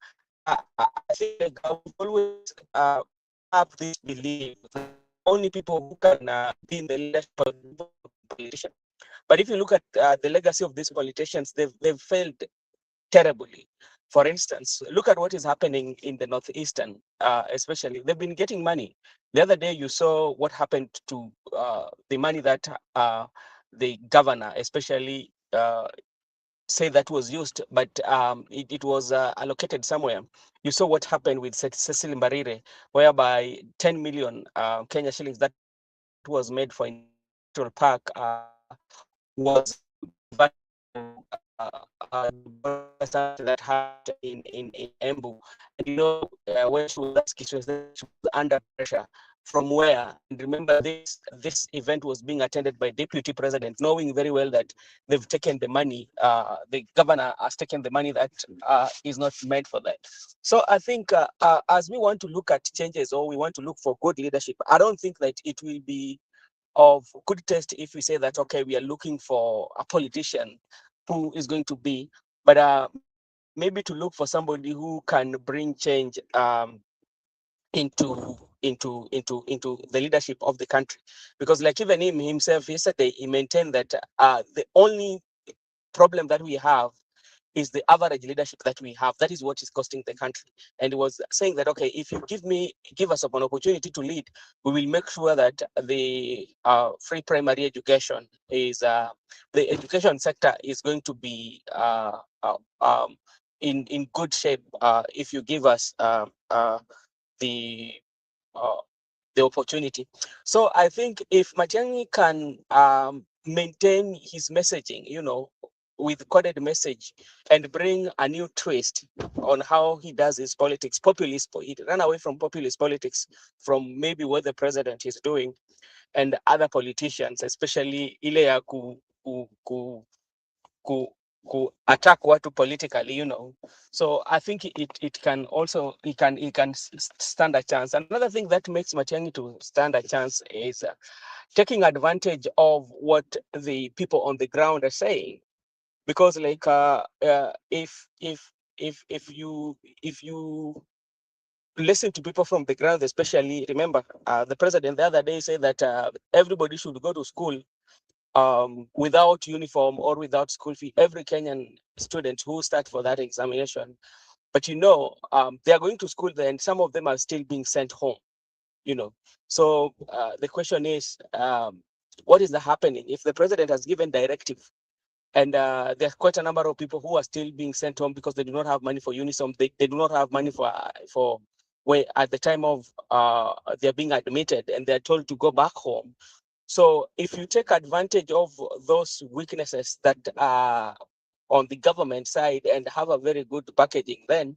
think like I've always have this belief that only people who can be in the leadership of politicians. But if you look at the legacy of these politicians, they've failed terribly. For instance, look at what is happening in the northeastern, especially. They've been getting money. The other day, you saw what happened to the money that the governor, especially, say that was used, but it was allocated somewhere. You saw what happened with Cecil Mbarire, whereby 10 million Kenya shillings that was made for industrial park was diverted to that happened in Embu. And when she was asked, she was under pressure. From where? And remember, this event was being attended by deputy president, knowing very well that they've taken the money. The governor has taken the money that is not meant for that. So I think as we want to look at changes, or we want to look for good leadership, I don't think that it will be of good taste if we say that, okay, we are looking for a politician who is going to be, but maybe to look for somebody who can bring change into the leadership of the country. Because like even him himself yesterday, he maintained that the only problem that we have is the average leadership that we have. That is what is costing the country. And he was saying that, okay, if you give us an opportunity to lead, we will make sure that the free primary education is, the education sector is going to be in good shape if you give us the uh, the opportunity. So I think if Matiangi can maintain his messaging, with coded message, and bring a new twist on how he does his politics, populist, he ran away from populist politics, from maybe what the president is doing and other politicians, especially ile ya ku attack watu politically. So I think it can also, he can stand a chance. Another thing that makes Matiangi to stand a chance is taking advantage of what the people on the ground are saying. Because like if you listen to people from the ground, especially, remember the president the other day said that everybody should go to school without uniform or without school fee, every Kenyan student who start for that examination. But they are going to school there, and some of them are still being sent home. So the question is, what is happening if the president has given directive, and there are quite a number of people who are still being sent home because they do not have money for uniform, they do not have money for where at the time of they're being admitted, and they're told to go back home. So if you take advantage of those weaknesses that are on the government side and have a very good packaging, then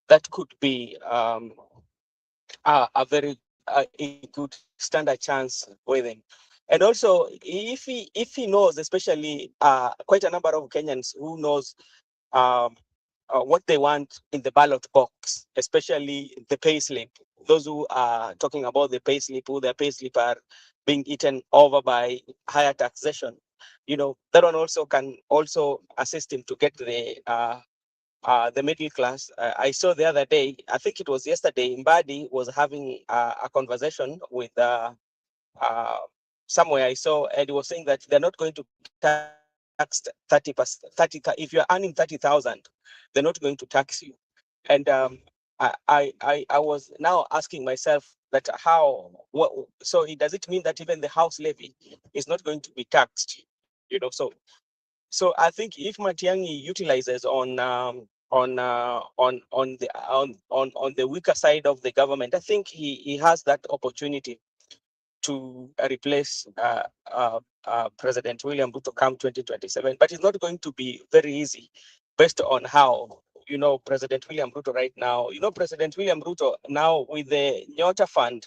that could be a very it could stand a chance with him. And also, if he knows, especially quite a number of Kenyans who knows um, what they want in the ballot box, especially the pay slip. Those who are talking about the pay slip, who their pay slip are being eaten over by higher taxation, that one also can also assist him to get the middle class. I saw the other day, I think it was yesterday, Mbadi was having a conversation with uh, somewhere I saw, and he was saying that they're not going to tax 30%, 30. If you're earning 30,000, they're not going to tax you. And I was now asking myself that so does it mean that even the house levy is not going to be taxed? So I think if Matiangi utilizes on the weaker side of the government, I think he has that opportunity to replace President William Ruto come 2027. But it's not going to be very easy based on how, President William Ruto right now, President William Ruto now with the Nyota Fund,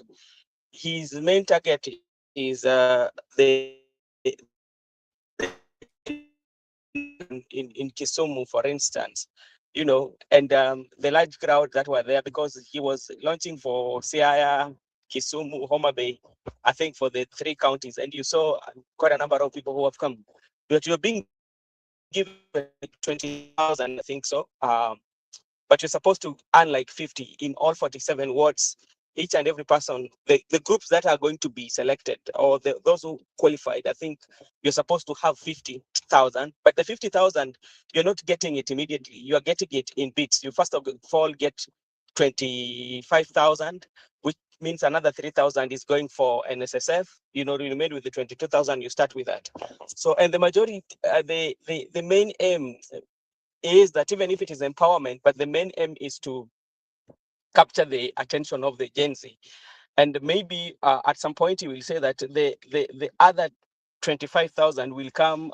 his main target is in Kisumu, for instance, and the large crowd that were there because he was launching for Siaya, Kisumu, Homa Bay, I think for the 3 counties, and you saw quite a number of people who have come. But you're being given 20,000, I think so. But you're supposed to earn like 50 in all 47 wards. Each and every person, the groups that are going to be selected, or those who qualified, I think you're supposed to have 50,000. But the 50,000, you're not getting it immediately. You are getting it in bits. You first of all get 25,000, which means another 3,000 is going for NSSF. You remain with the 22,000. You start with that. So, and the majority, the main aim is that even if it is empowerment, but the main aim is to capture the attention of the Gen Z. And maybe at some point you will say that the other 25,000 will come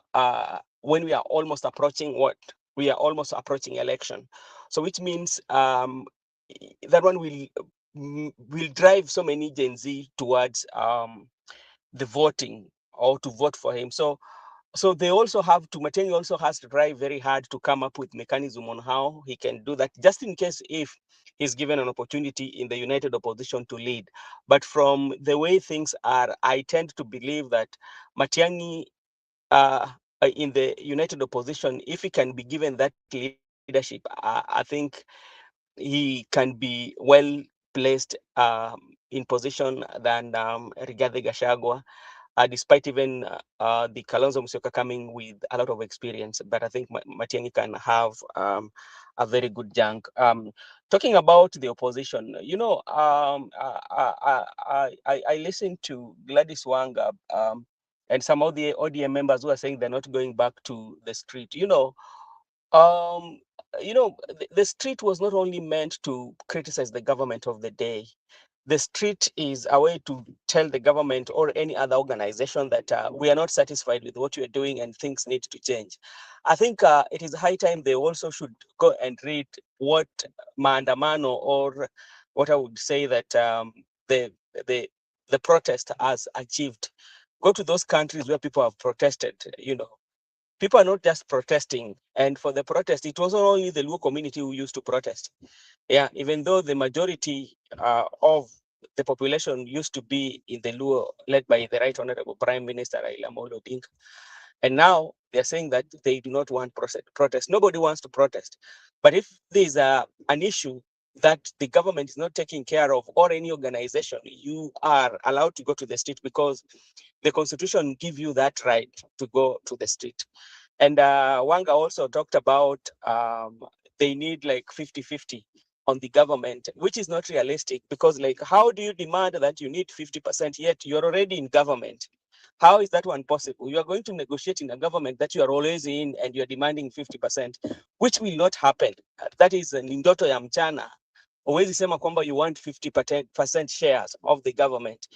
when we are almost approaching election. So which means that one will drive so many Gen Z towards the voting or to vote for him. So they also have to, Matiangi also has to try very hard to come up with mechanism on how he can do that, just in case if he's given an opportunity in the united opposition to lead. But from the way things are, I tend to believe that Matiangi in the united opposition, if he can be given that leadership, I think he can be well placed in position than Rigathi Gachagua, despite even the Kalonzo Musyoka coming with a lot of experience. But I think Matiangi can have a very good junk. Talking about the opposition, I listened to Gladys Wanga and some of the ODM members who are saying they're not going back to the street. Um, the street was not only meant to criticize the government of the day. The street is a way to tell the government or any other organization that we are not satisfied with what you are doing and things need to change. I think it is high time they also should go and read what maandamano, or what I would say that the the the protest has achieved. Go to those countries where people have protested. People are not just protesting. And for the protest, it wasn't only the Luo community who used to protest. Yeah, even though the majority of the population used to be in the Luo, led by the Right Honorable Prime Minister Raila Amolo Odinga. And now they're saying that they do not want protest. Nobody wants to protest. But if there's an issue that the government is not taking care of, or any organization, you are allowed to go to the street, because the constitution gives you that right to go to the street. And Wanga also talked about they need like 50-50 on the government, which is not realistic, because like, how do you demand that you need 50% yet you're already in government? How is that one possible? You are going to negotiate in a government that you are always in and you're demanding 50%, which will not happen. That is ni ndoto ya mchana. Huwezi sema kwamba you want 50% shares of the government.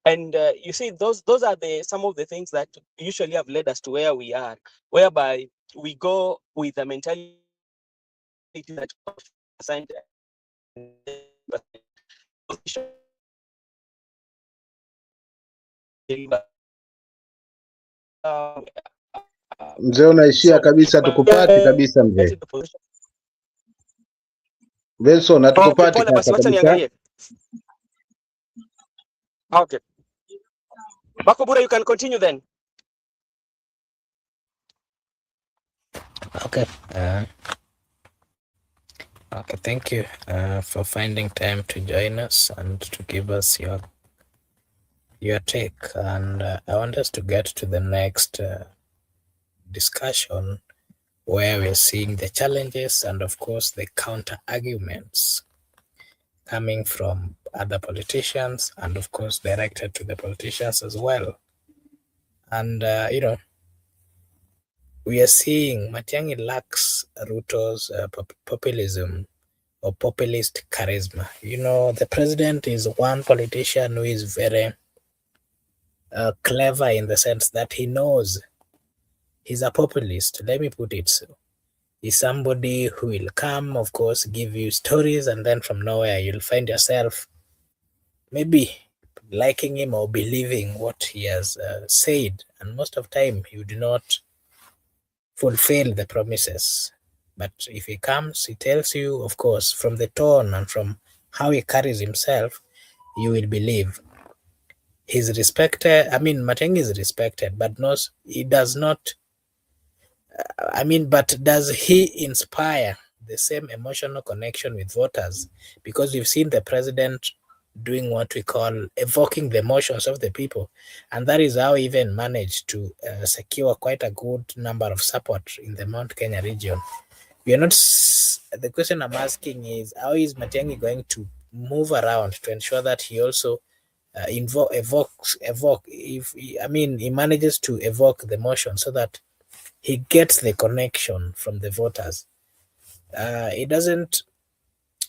And you see, those are some of the things that usually have led us to where we are, whereby we go with the mentality that 50% Mzee unaishia so kabisa, tukupati kabisa mzee. Wilson, hatukupati pole basi, kaka wacha kabisa. niangalie. Okay, Bakobura, you can continue then. Okay. Okay, thank you for finding time to join us and to give us your take. And I want us to get to the next discussion, where we're seeing the challenges and, of course, the counter arguments coming from other politicians, and, of course, directed to the politicians as well. And, we are seeing Matiangi lacks Ruto's populism or populist charisma. The president is one politician who is very clever, in the sense that he knows he's a populist. Let me put it so. He's somebody who will come, of course, give you stories, and then from nowhere you'll find yourself maybe liking him or believing what he has said. And most of the time, he do not fulfill the promises. But if he comes, he tells you, of course, from the tone and from how he carries himself, you will believe. He's respected. I mean, Matiangi is respected, but he does not. But does he inspire the same emotional connection with voters? Because we've seen the president doing what we call evoking the emotions of the people, and that is how he even managed to secure quite a good number of support in the Mount Kenya region. We are not. The question I'm asking is, how is Matiangi going to move around to ensure that he also he manages to evoke the emotion, so that he gets the connection from the voters. He doesn't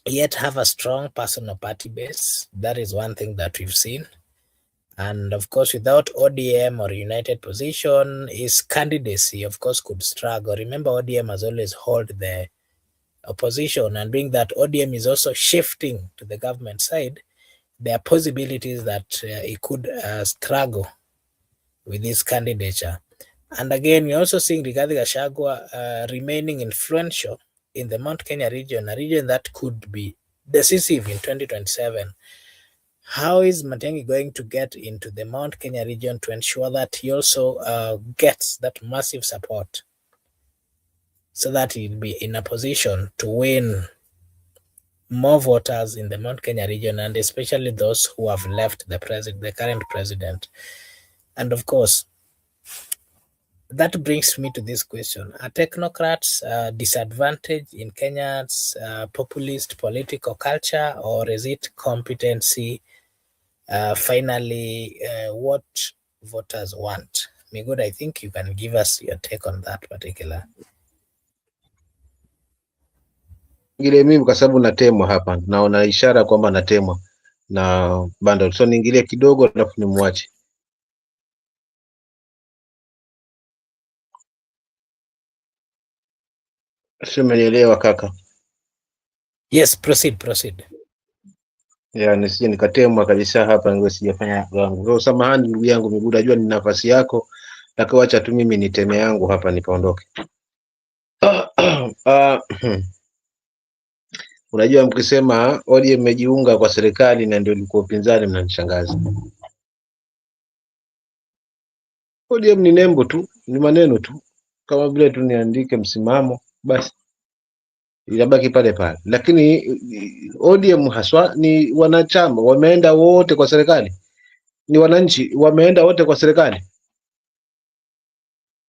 yet have a strong personal party base. That is one thing that we've seen. And of course, without ODM or united position, his candidacy, of course, could struggle. Remember, ODM has always held the opposition, and being that ODM is also shifting to the government side, there are possibilities that he could struggle with his candidature. And again, we're also seeing Rigathi Gachagua remaining influential in the Mount Kenya region, a region that could be decisive in 2027. How is Matiangi going to get into the Mount Kenya region to ensure that he also gets that massive support so that he'll be in a position to win more voters in the Mount Kenya region, and especially those who have left the current president? And of course, that brings me to this question. Are technocrats disadvantaged in Kenya's populist political culture, or is it competency finally what voters want? Migud, I think you can give us your take on that particular. Ngile mimi kwa sababu natemwa hapa, naona ishara kwamba natemwa na bando, so niingilie kidogo alafu nimwache. Sio, umenielewa kaka? Yes, proceed. Ya, nisije nikatemwa kabisa hapa, ngo sijafanya wangu. So samahani ndugu yangu Miguu, najua ni nafasi yako, lakini acha tu mimi niteme yangu hapa nikaondoke. Unajua, mkisema ODM imejiunga kwa serikali na ndio ilikuwa upinzani, mnanishangaza. ODM ni nembo tu, ni maneno tu, kama vile tu niandike msimamo basi inabaki pale pale, lakini ODM haswa ni wanachama wameenda wote kwa serikali, ni wananchi wameenda wote kwa serikali,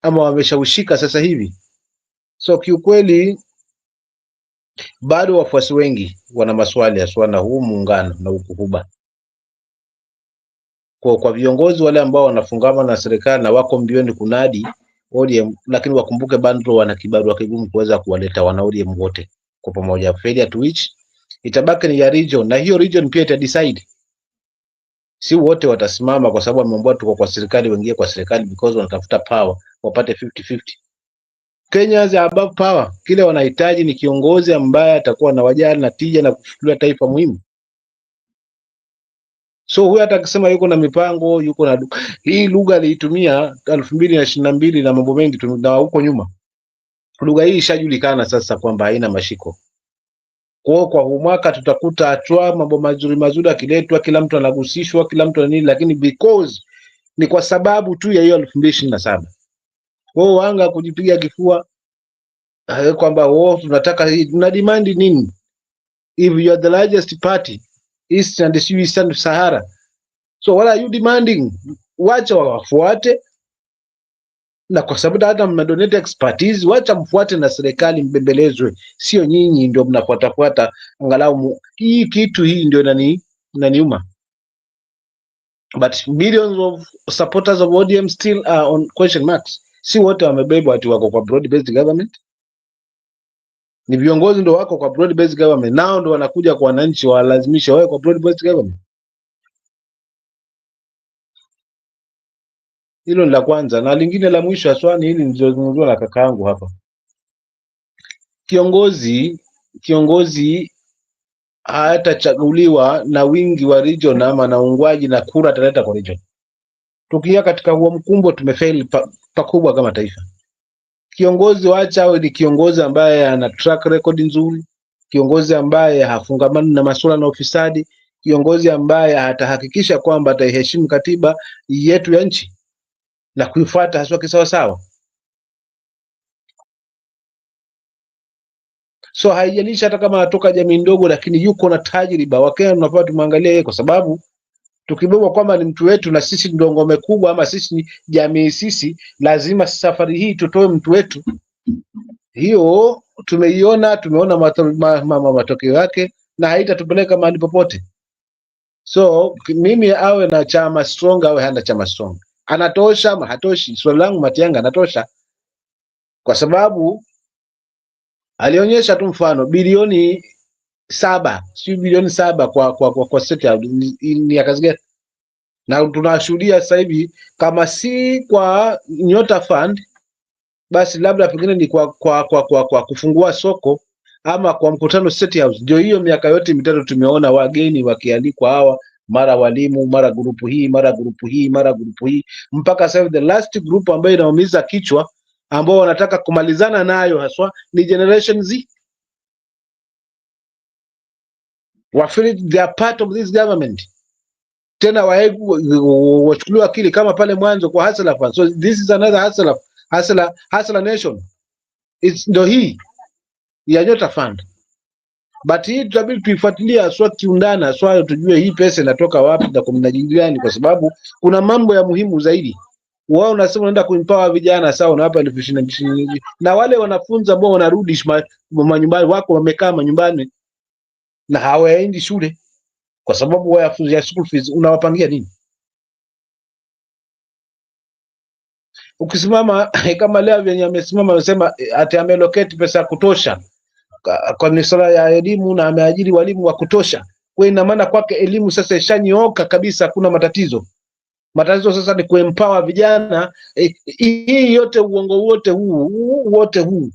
ama wameshawishika sasa hivi. So kiukweli bado wafuasi wengi wana maswali haswa na huu muungano na ukuhuba kwa viongozi wale ambao wanafungama na serikali na wako mbioni kunadi ODM, lakini wakumbuke bado wana kibarua kigumu kuweza kuwaleta wana ODM wote kwa pamoja, failure to which itabaki ni ya region, na hiyo region pia ita decide. Si wote watasimama kwa sababu wameambiwa tuko kwa serikali, wengine kwa serikali because wanatafuta power wapate 50-50. Kenya is above power. Kile wanahitaji ni kiongozi ambaye atakuwa na wajali na tija na kufikiria taifa muhimu. So huyu hata akisema yuko na mipango, yuko na hii lugha aliitumia 2022 na mambo mengi na huko nyuma. Lugha hii ishajulikana sasa kwamba haina mashiko. Kwa huu mwaka tutakuta atwa mambo mazuri akiletwa, kila mtu anagusishwa, kila mtu nini, lakini because ni kwa sababu tu ya hiyo 2027. Wao wanga kujipiga kifua kwamba tunataka hii, tuna demand nini? If you are the largest party East and Eastern Sahara, so what are you demanding? Wacha wafuate, na kwa sababu hata mnadonate expertise, wacha mfuate na serikali mbembelezwe, sio nyinyi ndio mnafuatafuata. Angalau hii kitu hii ndio inaniuma, but millions of supporters of ODM still are on question marks. Si wote wamebebwa ati wako kwa broad based government. Ni viongozi ndio wako kwa broad based government, nao ndio wanakuja kwa wananchi walazimisha wawe kwa broad based government. Hilo ni la kwanza, na lingine la mwisho haswa ni hili nilizozungumzwa na kakaangu hapa. Kiongozi hatachaguliwa na wingi wa region ama na ungwaji na kura ataleta kwa region. Tukia katika huo mkumbo tumefail pakubwa kama taifa. Kiongozi wacha awe ni kiongozi ambaye ana track record nzuri, kiongozi ambaye hafungamani na masuala na ufisadi, kiongozi ambaye hatahakikisha kwamba ataiheshimu katiba yetu ya nchi na kuifuata haswa kisawa sawa. So haijalishi hata kama anatoka jamii ndogo, lakini yuko na tajriba. Wakenya tunafaa tumwangalie yeye, kwa sababu tukibeba kwamba ni mtu wetu na sisi ndio ngome kubwa ama sisi ni jamii, sisi lazima safari hii tutoe mtu wetu. Hiyo tumeiona, tumeona matokeo yake na haitatupeleka mahali popote. So mimi awe na chama strong awe hana chama strong, anatosha ama hatoshi? Swali langu Matiang'i, anatosha? Kwa sababu alionyesha tu mfano bilioni 7, si bilioni 7 kwa sekta ni ya kazi gani? na tunashuhudia sasa hivi, kama si kwa Nyota Fund basi labda pengine ni kwa kufungua soko ama kwa mkutano State House. Ndio hiyo miaka yote mitatu tumeona wageni wakialikwa, hawa mara walimu, mara grupu hii, mara grupu hii, mara grupu hii, mpaka sasa the last group ambayo inaumiza kichwa, ambao wanataka kumalizana nayo haswa ni Generation Z. Wa feel they are part of this government, tena wachukuliwa akili kama pale mwanzo kwa hustler fund. So this is another hustler nation. It's ndo hii ya Nyota Fund, but hii tutabidi tuifuatilie haswa kiundana, haswa tujue hii pesa inatoka wapi na kwa minajili gani, kwa sababu kuna mambo ya muhimu zaidi. Wao unasema unaenda kuempower vijana, sawa, unawapa 20,000 na wale wanafunzi ambao wanarudi manyumbani wako wamekaa manyumbani na hawaendi shule kwa sababu ya school fees, unawapangia nini? Ukisimama kama leo venye amesimama amesema ati amelocate pesa ya kutosha kwa masuala ya elimu na ameajiri walimu wa kutosha, kwa ina maana kwake elimu sasa ishanyooka kabisa, hakuna matatizo. Matatizo sasa ni kuempower vijana. Hii yote uongo wote huu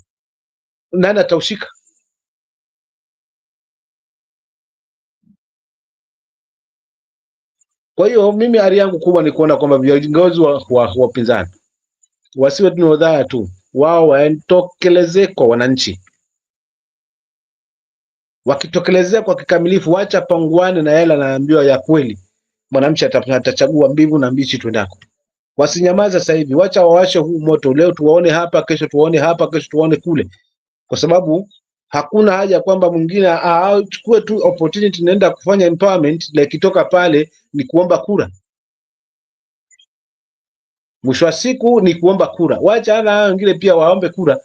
nani ataushika? Kwa hiyo mimi ari yangu kubwa ni kuona kwamba viongozi wa wapinzani wasiwe tunaodhaa tu, wao waentokelezee kwa wananchi. Wakitokelezea kwa kikamilifu, wacha panguane na yale anaambiwa ya kweli, mwananchi atachagua mbivu na mbichi twendako. Wasinyamaza sasa hivi, wacha wawashe huu moto. Leo tuwaone hapa, kesho tuwaone hapa, kesho tuwaone kule, kwa sababu hakuna haja kwamba mwingine achukue tu opportunity naenda kufanya empowerment, na ikitoka pale ni kuomba kura. Mwisho wa siku ni kuomba kura. Wacha na wengine pia waombe kura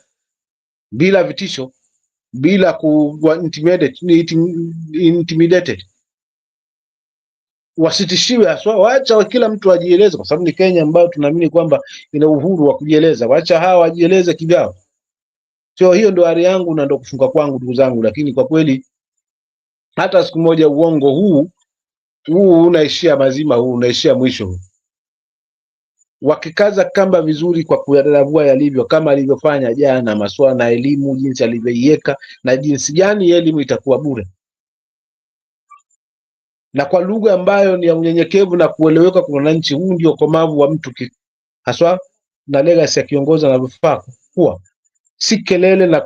bila vitisho, bila kuwa intimidated, wasitishiwe haswa. Wacha kila mtu ajieleze, kwa sababu ni Kenya ambayo tunaamini kwamba ina uhuru wa kujieleza. Wacha hawa wajieleze kivyao. So hiyo ndo ari yangu na ndo kufunga kwangu, ndugu zangu. Lakini kwa kweli hata siku moja uongo huu unaishia mazima, huu unaishia mwisho huu. Wakikaza kamba vizuri kwa kuyadadavua yalivyo, kama alivyofanya jana masuala na elimu, jinsi alivyoiweka na jinsi gani elimu itakuwa bure na kwa lugha ambayo ni ya unyenyekevu na kueleweka kwa wananchi. Huu ndio komavu wa mtu haswa na legacy ya kiongozi anavyofaa kuwa, si kelele na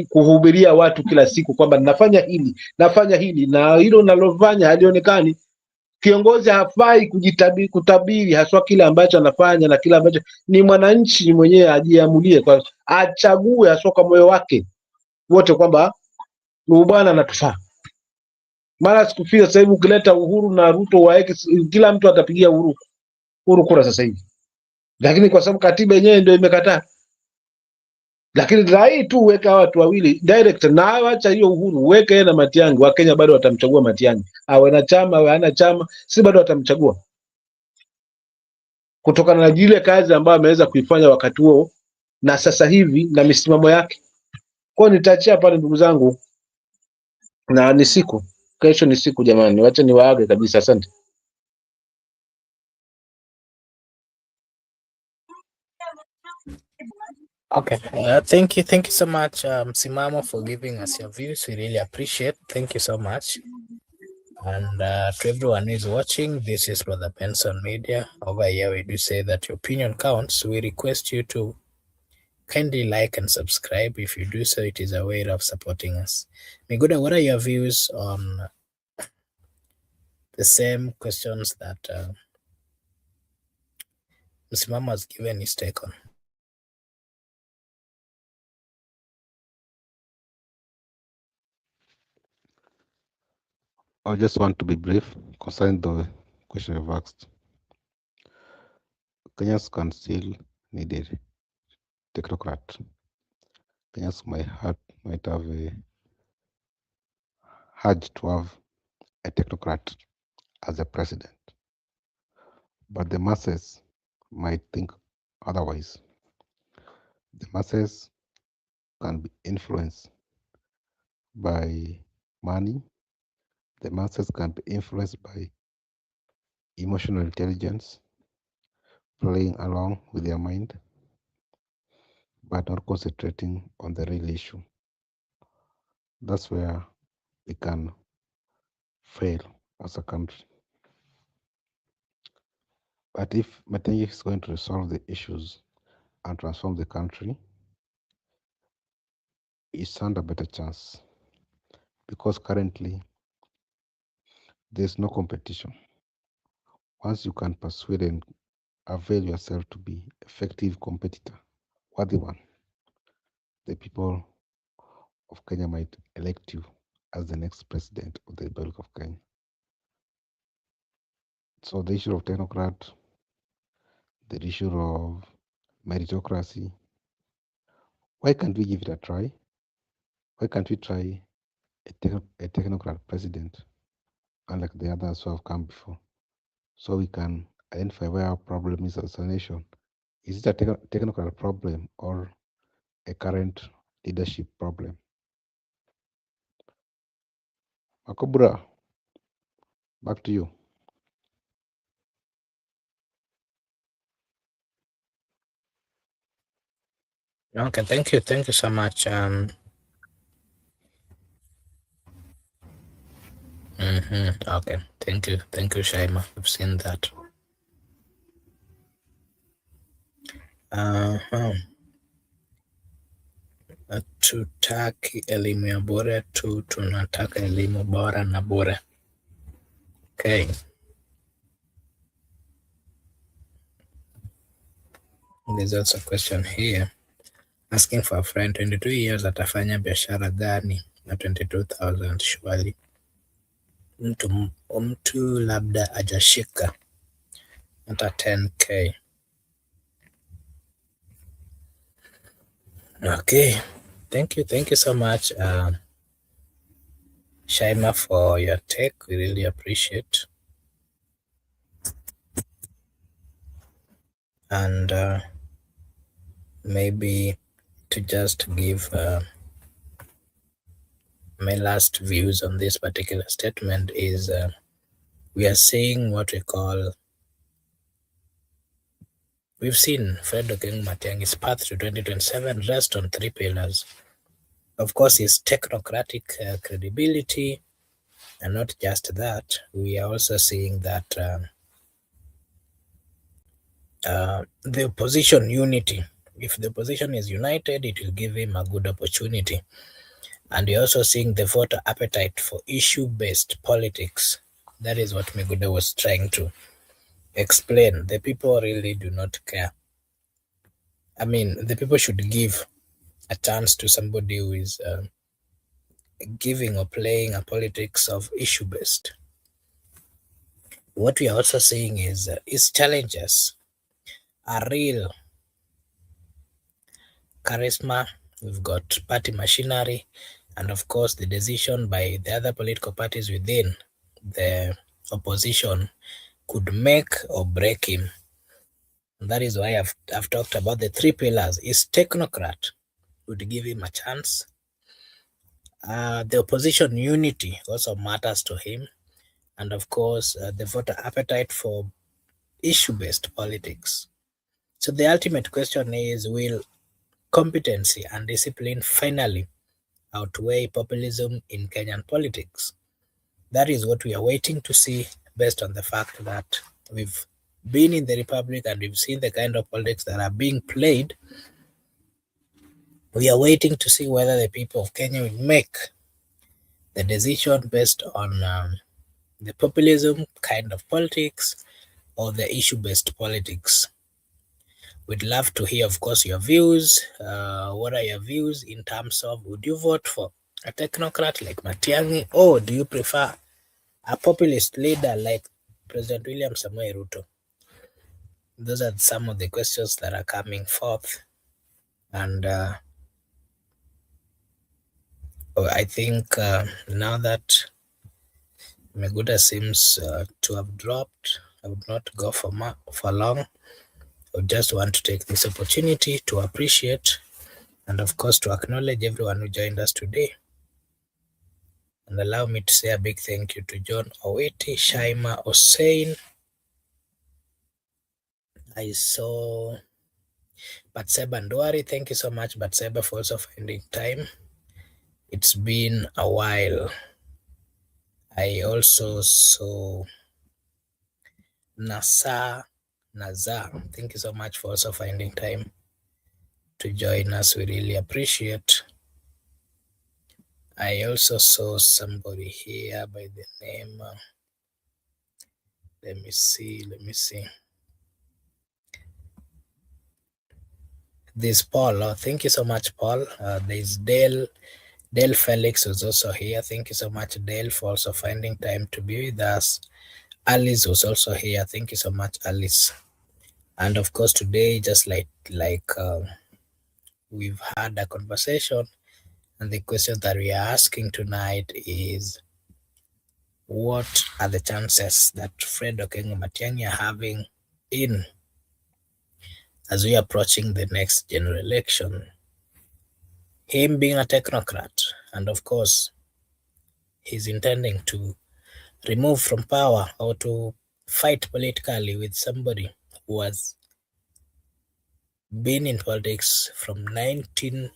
kuhubiria watu kila siku kwamba nafanya hili na hilo nalofanya halionekani. Kiongozi hafai kutabiri haswa kile ambacho anafanya, na kile ambacho ni mwananchi mwenyewe ajiamulie, kwa achague haswa kwa moyo wake wote kwamba huyu bwana anatufaa. Mara sikufika sasa hivi ukileta Uhuru na Ruto waeke, kila mtu atapigia Uhuru kura sasa hivi, lakini kwa sababu katiba yenyewe ndio imekataa. Lakini rai tu weka watu wawili direct, na acha hiyo Uhuru, weke yeye na Matiangi. Wakenya bado watamchagua Matiangi, awe na chama awe hana chama, si bado watamchagua kutokana na ile kazi ambayo ameweza kuifanya wakati huo na sasa hivi na misimamo yake. Kwa hiyo nitaachia pale ndugu zangu, na ni siku kesho, ni siku jamani, wacha niwaage kabisa. Asante. Okay. Thank you so much, Simamo, for giving us your views. We really appreciate. Thank you so much. And to everyone who is watching, this is Brother Benson Media. Over here, we do say that your opinion counts. We request you to kindly like and subscribe. If you do so, it is a way of supporting us. Miguda, what are your views on the same questions that Msimama has given his take on? I just want to be brief concerning the question you've asked. Kenyans can still need a technocrat. Kenyans might have a urge to have a technocrat as a president, but the masses might think otherwise. The masses can be influenced by money. The masses can be influenced by emotional intelligence, playing along with their mind, but not concentrating on the real issue. That's where we can fail as a country. But if Matiangi is going to resolve the issues and transform the country, it stands a better chance, because currently there's no competition. Once you can persuade and avail yourself to be effective competitor, worthy one, the people of Kenya might elect you as the next president of the Republic of Kenya. So the issue of technocrat, the issue of meritocracy, why can't we give it a try? Why can't we try a technocrat president, unlike the others who have come before, so we can identify where our problem is as a nation? Is it a technocrat problem or a current leadership problem? Makobura, back to you. Okay, thank you so much. Okay, thank you, Shaima. I've seen that. Uh-huh. Hatutaki elimu ya bure tu, tunataka elimu bora na bure. Okay. There's also a question here asking for a friend 22 years atafanya biashara gani na 22,000 surely mtu labda ajashika hata 10k. Okay, thank you so much Shaima for your take. We really appreciate. And maybe to just give my last views on this particular statement is we are seeing what we call, we've seen Fred Okengo Matiangi's path to 2027 rest on three pillars. Of course, his technocratic credibility, and not just that, we are also seeing that the opposition unity. If the opposition is united, it will give him a good opportunity. And you're also seeing the voter appetite for issue-based politics. That is what Miguda was trying to explain. The people really do not care. I mean, the people should give a chance to somebody who is giving or playing a politics of issue-based. What we are also seeing is his challenges are real. Charisma, we've got party machinery, and of course the decision by the other political parties within the opposition could make or break him. And that is why I've talked about the three pillars. His technocrat would give him a chance. The opposition unity also matters to him. And of course, the voter appetite for issue-based politics. So the ultimate question is, will competency and discipline finally outweigh populism in Kenyan politics? That is what we are waiting to see, based on the fact that we've been in the Republic and we've seen the kind of politics that are being played. We are waiting to see whether the people of Kenya will make the decision based on the populism kind of politics or the issue-based politics. We'd love to hear, of course, your views. What are your views in terms of, would you vote for a technocrat like Matiangi, or do you prefer a populist leader like President William Samoei Ruto? Those are some of the questions that are coming forth. And I think now that Meguda seems to have dropped, I would not go for long. I would just want to take this opportunity to appreciate and, of course, to acknowledge everyone who joined us today. And allow me to say a big thank you to John Owiti, Shaima Hussein, I saw Batseba Ndwari. Thank you so much, Batseba, for also finding time. It's been a while. I also saw Nazar. Thank you so much for also finding time to join us. We really appreciate. I also saw somebody here by the name. Let me see. This Paul. Thank you so much, Paul. There's Dale. Dale Felix was also here. Thank you so much, Dale, for also finding time to be with us. Alice was also here. Thank you so much, Alice. And of course, today, just like we've had a conversation, and the question that we are asking tonight is, what are the chances that Fred Okengo Matiangi are having in as we are approaching the next general election? Him being a technocrat, and of course, he's intending to remove from power or to fight politically with somebody who has been in politics from 90s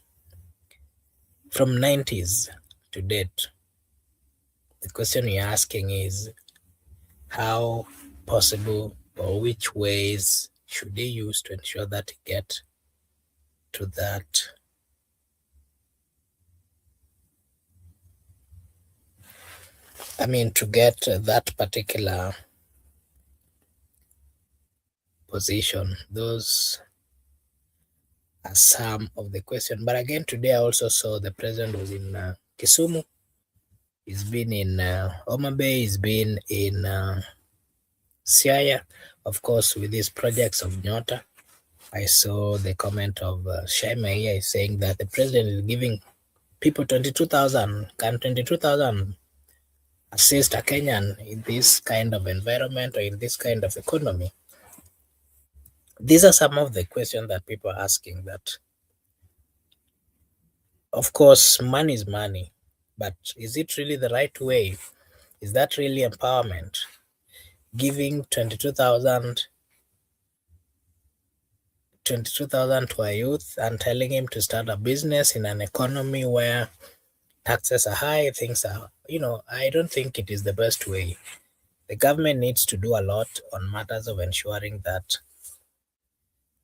to date. The question you're asking is, how possible or which ways should he use to ensure that he get to that to get that particular position? Those are some of the questions. But again, today I also saw the president was in Kisumu. He's been in Homa Bay. He's been in Siaya, of course, with these projects of Nyota. I saw the comment of Shema here saying that the president is giving people 22,000. Can 22,000 assist a Kenyan in this kind of environment or in this kind of economy? These are some of the questions that people are asking. That, of course, money is money, but is it really the right way? Is that really empowerment? Giving 22,000 to a youth and telling him to start a business in an economy where taxes are high, things are, I don't think it is the best way. The government needs to do a lot on matters of ensuring that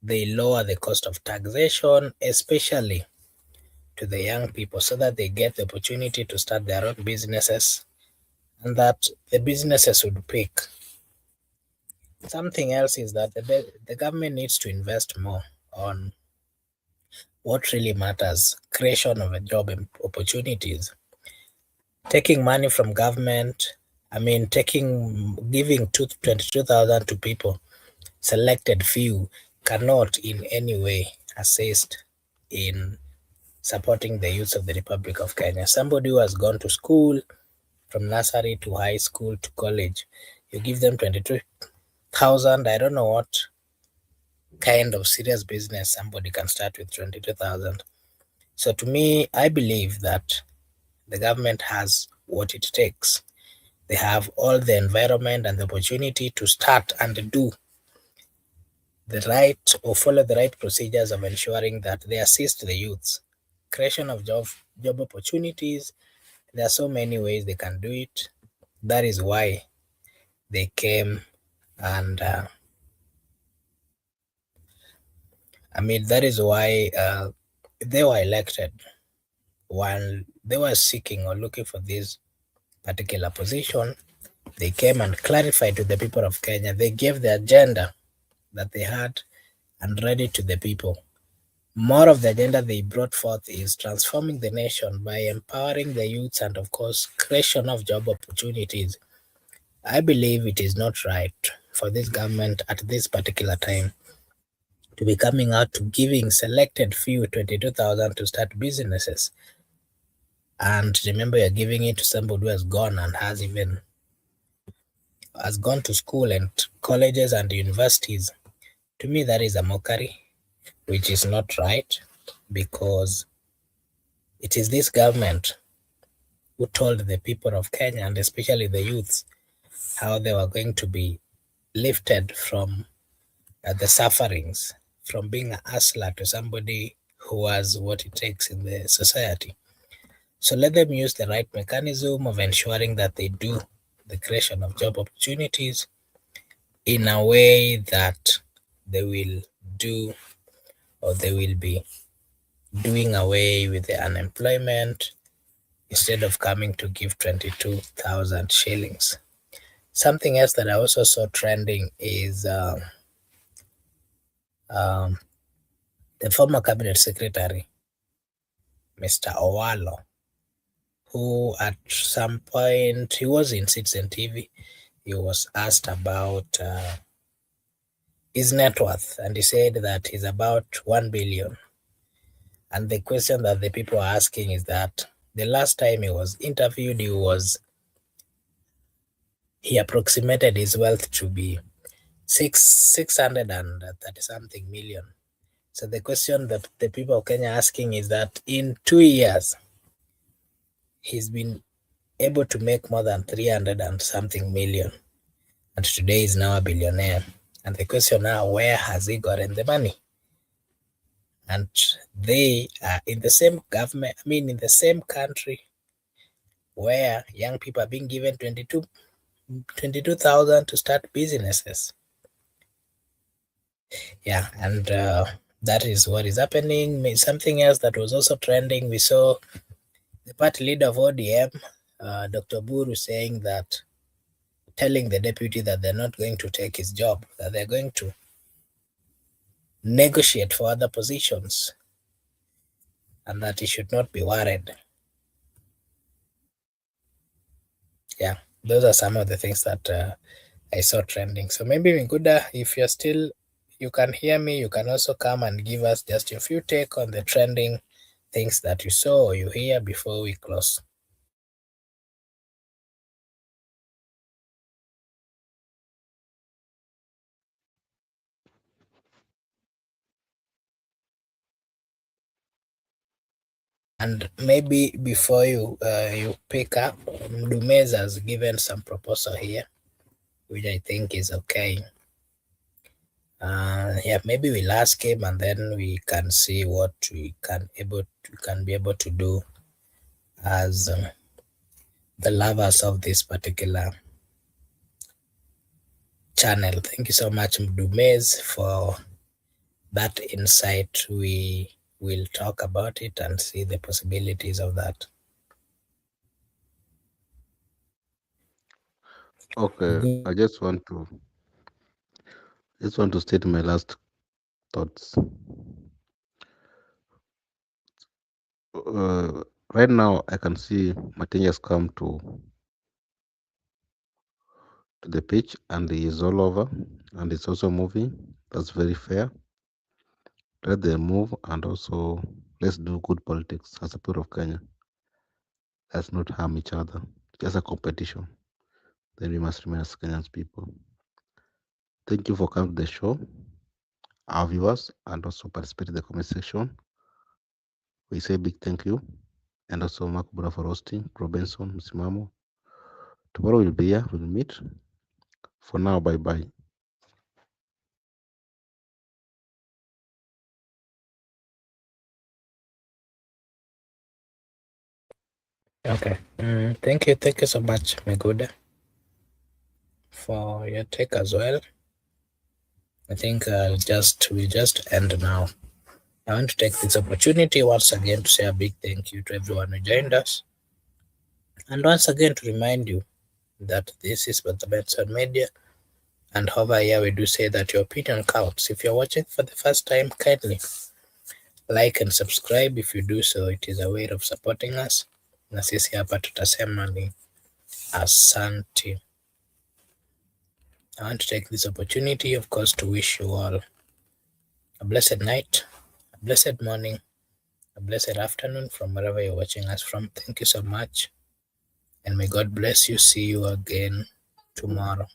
they lower the cost of taxation, especially to the young people, so that they get the opportunity to start their own businesses and that the businesses would pick. Something else is that the government needs to invest more on what really matters: creation of a job opportunities. Taking money from government, giving 22,000 to people, selected few, cannot in any way assist in supporting the youth of the Republic of Kenya. Somebody who has gone to school from nursery to high school to college, you give them 22,000. I don't know what kind of serious business somebody can start with 22,000. So to me, I believe that the government has what it takes. They have all the environment and the opportunity to start and do the right or follow the right procedures of ensuring that they assist the youths. Creation of job opportunities. There are so many ways they can do it. That is why they came and that is why they were elected. While they were seeking or looking for this particular position, they came and clarified to the people of Kenya. They gave the agenda that they had and read it to the people. More of the agenda they brought forth is transforming the nation by empowering the youths and, of course, creation of job opportunities. I believe it is not right for this government at this particular time to be coming out to giving selected few 22,000 to start businesses. And remember, you're giving it to somebody who has gone and has gone to school and colleges and universities. To me, that is a mockery, which is not right, because it is this government who told the people of Kenya, and especially the youths, how they were going to be lifted from the sufferings from being a hustler to somebody who has what it takes in the society. So let them use the right mechanism of ensuring that they do the creation of job opportunities in a way that they will do, or they will be doing away with the unemployment instead of coming to give 22,000 shillings. Something else that I also saw trending is um, the former cabinet secretary, Mr. Owalo, who at some point, he was in Citizen TV, he was asked about his net worth, and he said that he's about 1 billion. And the question that the people are asking is that the last time he was interviewed, he approximated his wealth to be 630 something million. So the question that the people of Kenya are asking is that in 2 years, he's been able to make more than 300 and something million, and today he's now a billionaire. And the question now, where has he gotten the money? And they are in the same government, in the same country where young people are being given 22,000 to start businesses. Yeah, and that is what is happening. Something else that was also trending, we saw the party leader of ODM, Dr. Buru, telling the deputy that they're not going to take his job, that they're going to negotiate for other positions, and that he should not be worried. Yeah, those are some of the things that I saw trending. So maybe Miguda, if you can hear me, you can also come and give us just a few take on the trending things that you saw or you hear before we close. And maybe before you pick up, Mdumez has given some proposal here, which I think is okay. Yeah, maybe we'll ask him and then we can see what we can be able to do as the lovers of this particular channel. Thank you so much, Mdumez, for that insight. We will talk about it and see the possibilities of that. Okay, I just want to state my last thoughts. Right now, I can see Matiangi has come to the pitch and he is all over and it's also moving. That's very fair. Let them move and also let's do good politics as a people of Kenya. Let's not harm each other. Just a competition. Then we must remain as Kenyans people. Thank you for coming to the show, our viewers, and also participate in the comment section. We say big thank you. And also Mark Bura for hosting, Robinson, Msimamo. Tomorrow we'll be here, we'll meet. For now, bye-bye. Okay. Thank you so much, Meguda, for your take as well. I think we just end now. I want to take this opportunity once again to say a big thank you to everyone who joined us, and once again to remind you that this is the Benson Media, and over here we do say that your opinion counts. If you're watching for the first time, kindly like and subscribe. If you do so, it is a way of supporting us, na sisi hapa tutasema ni asante. I want to take this opportunity, of course, to wish you all a blessed night, a blessed morning, a blessed afternoon from wherever you're watching us from. Thank you so much, and may God bless you. See you again tomorrow.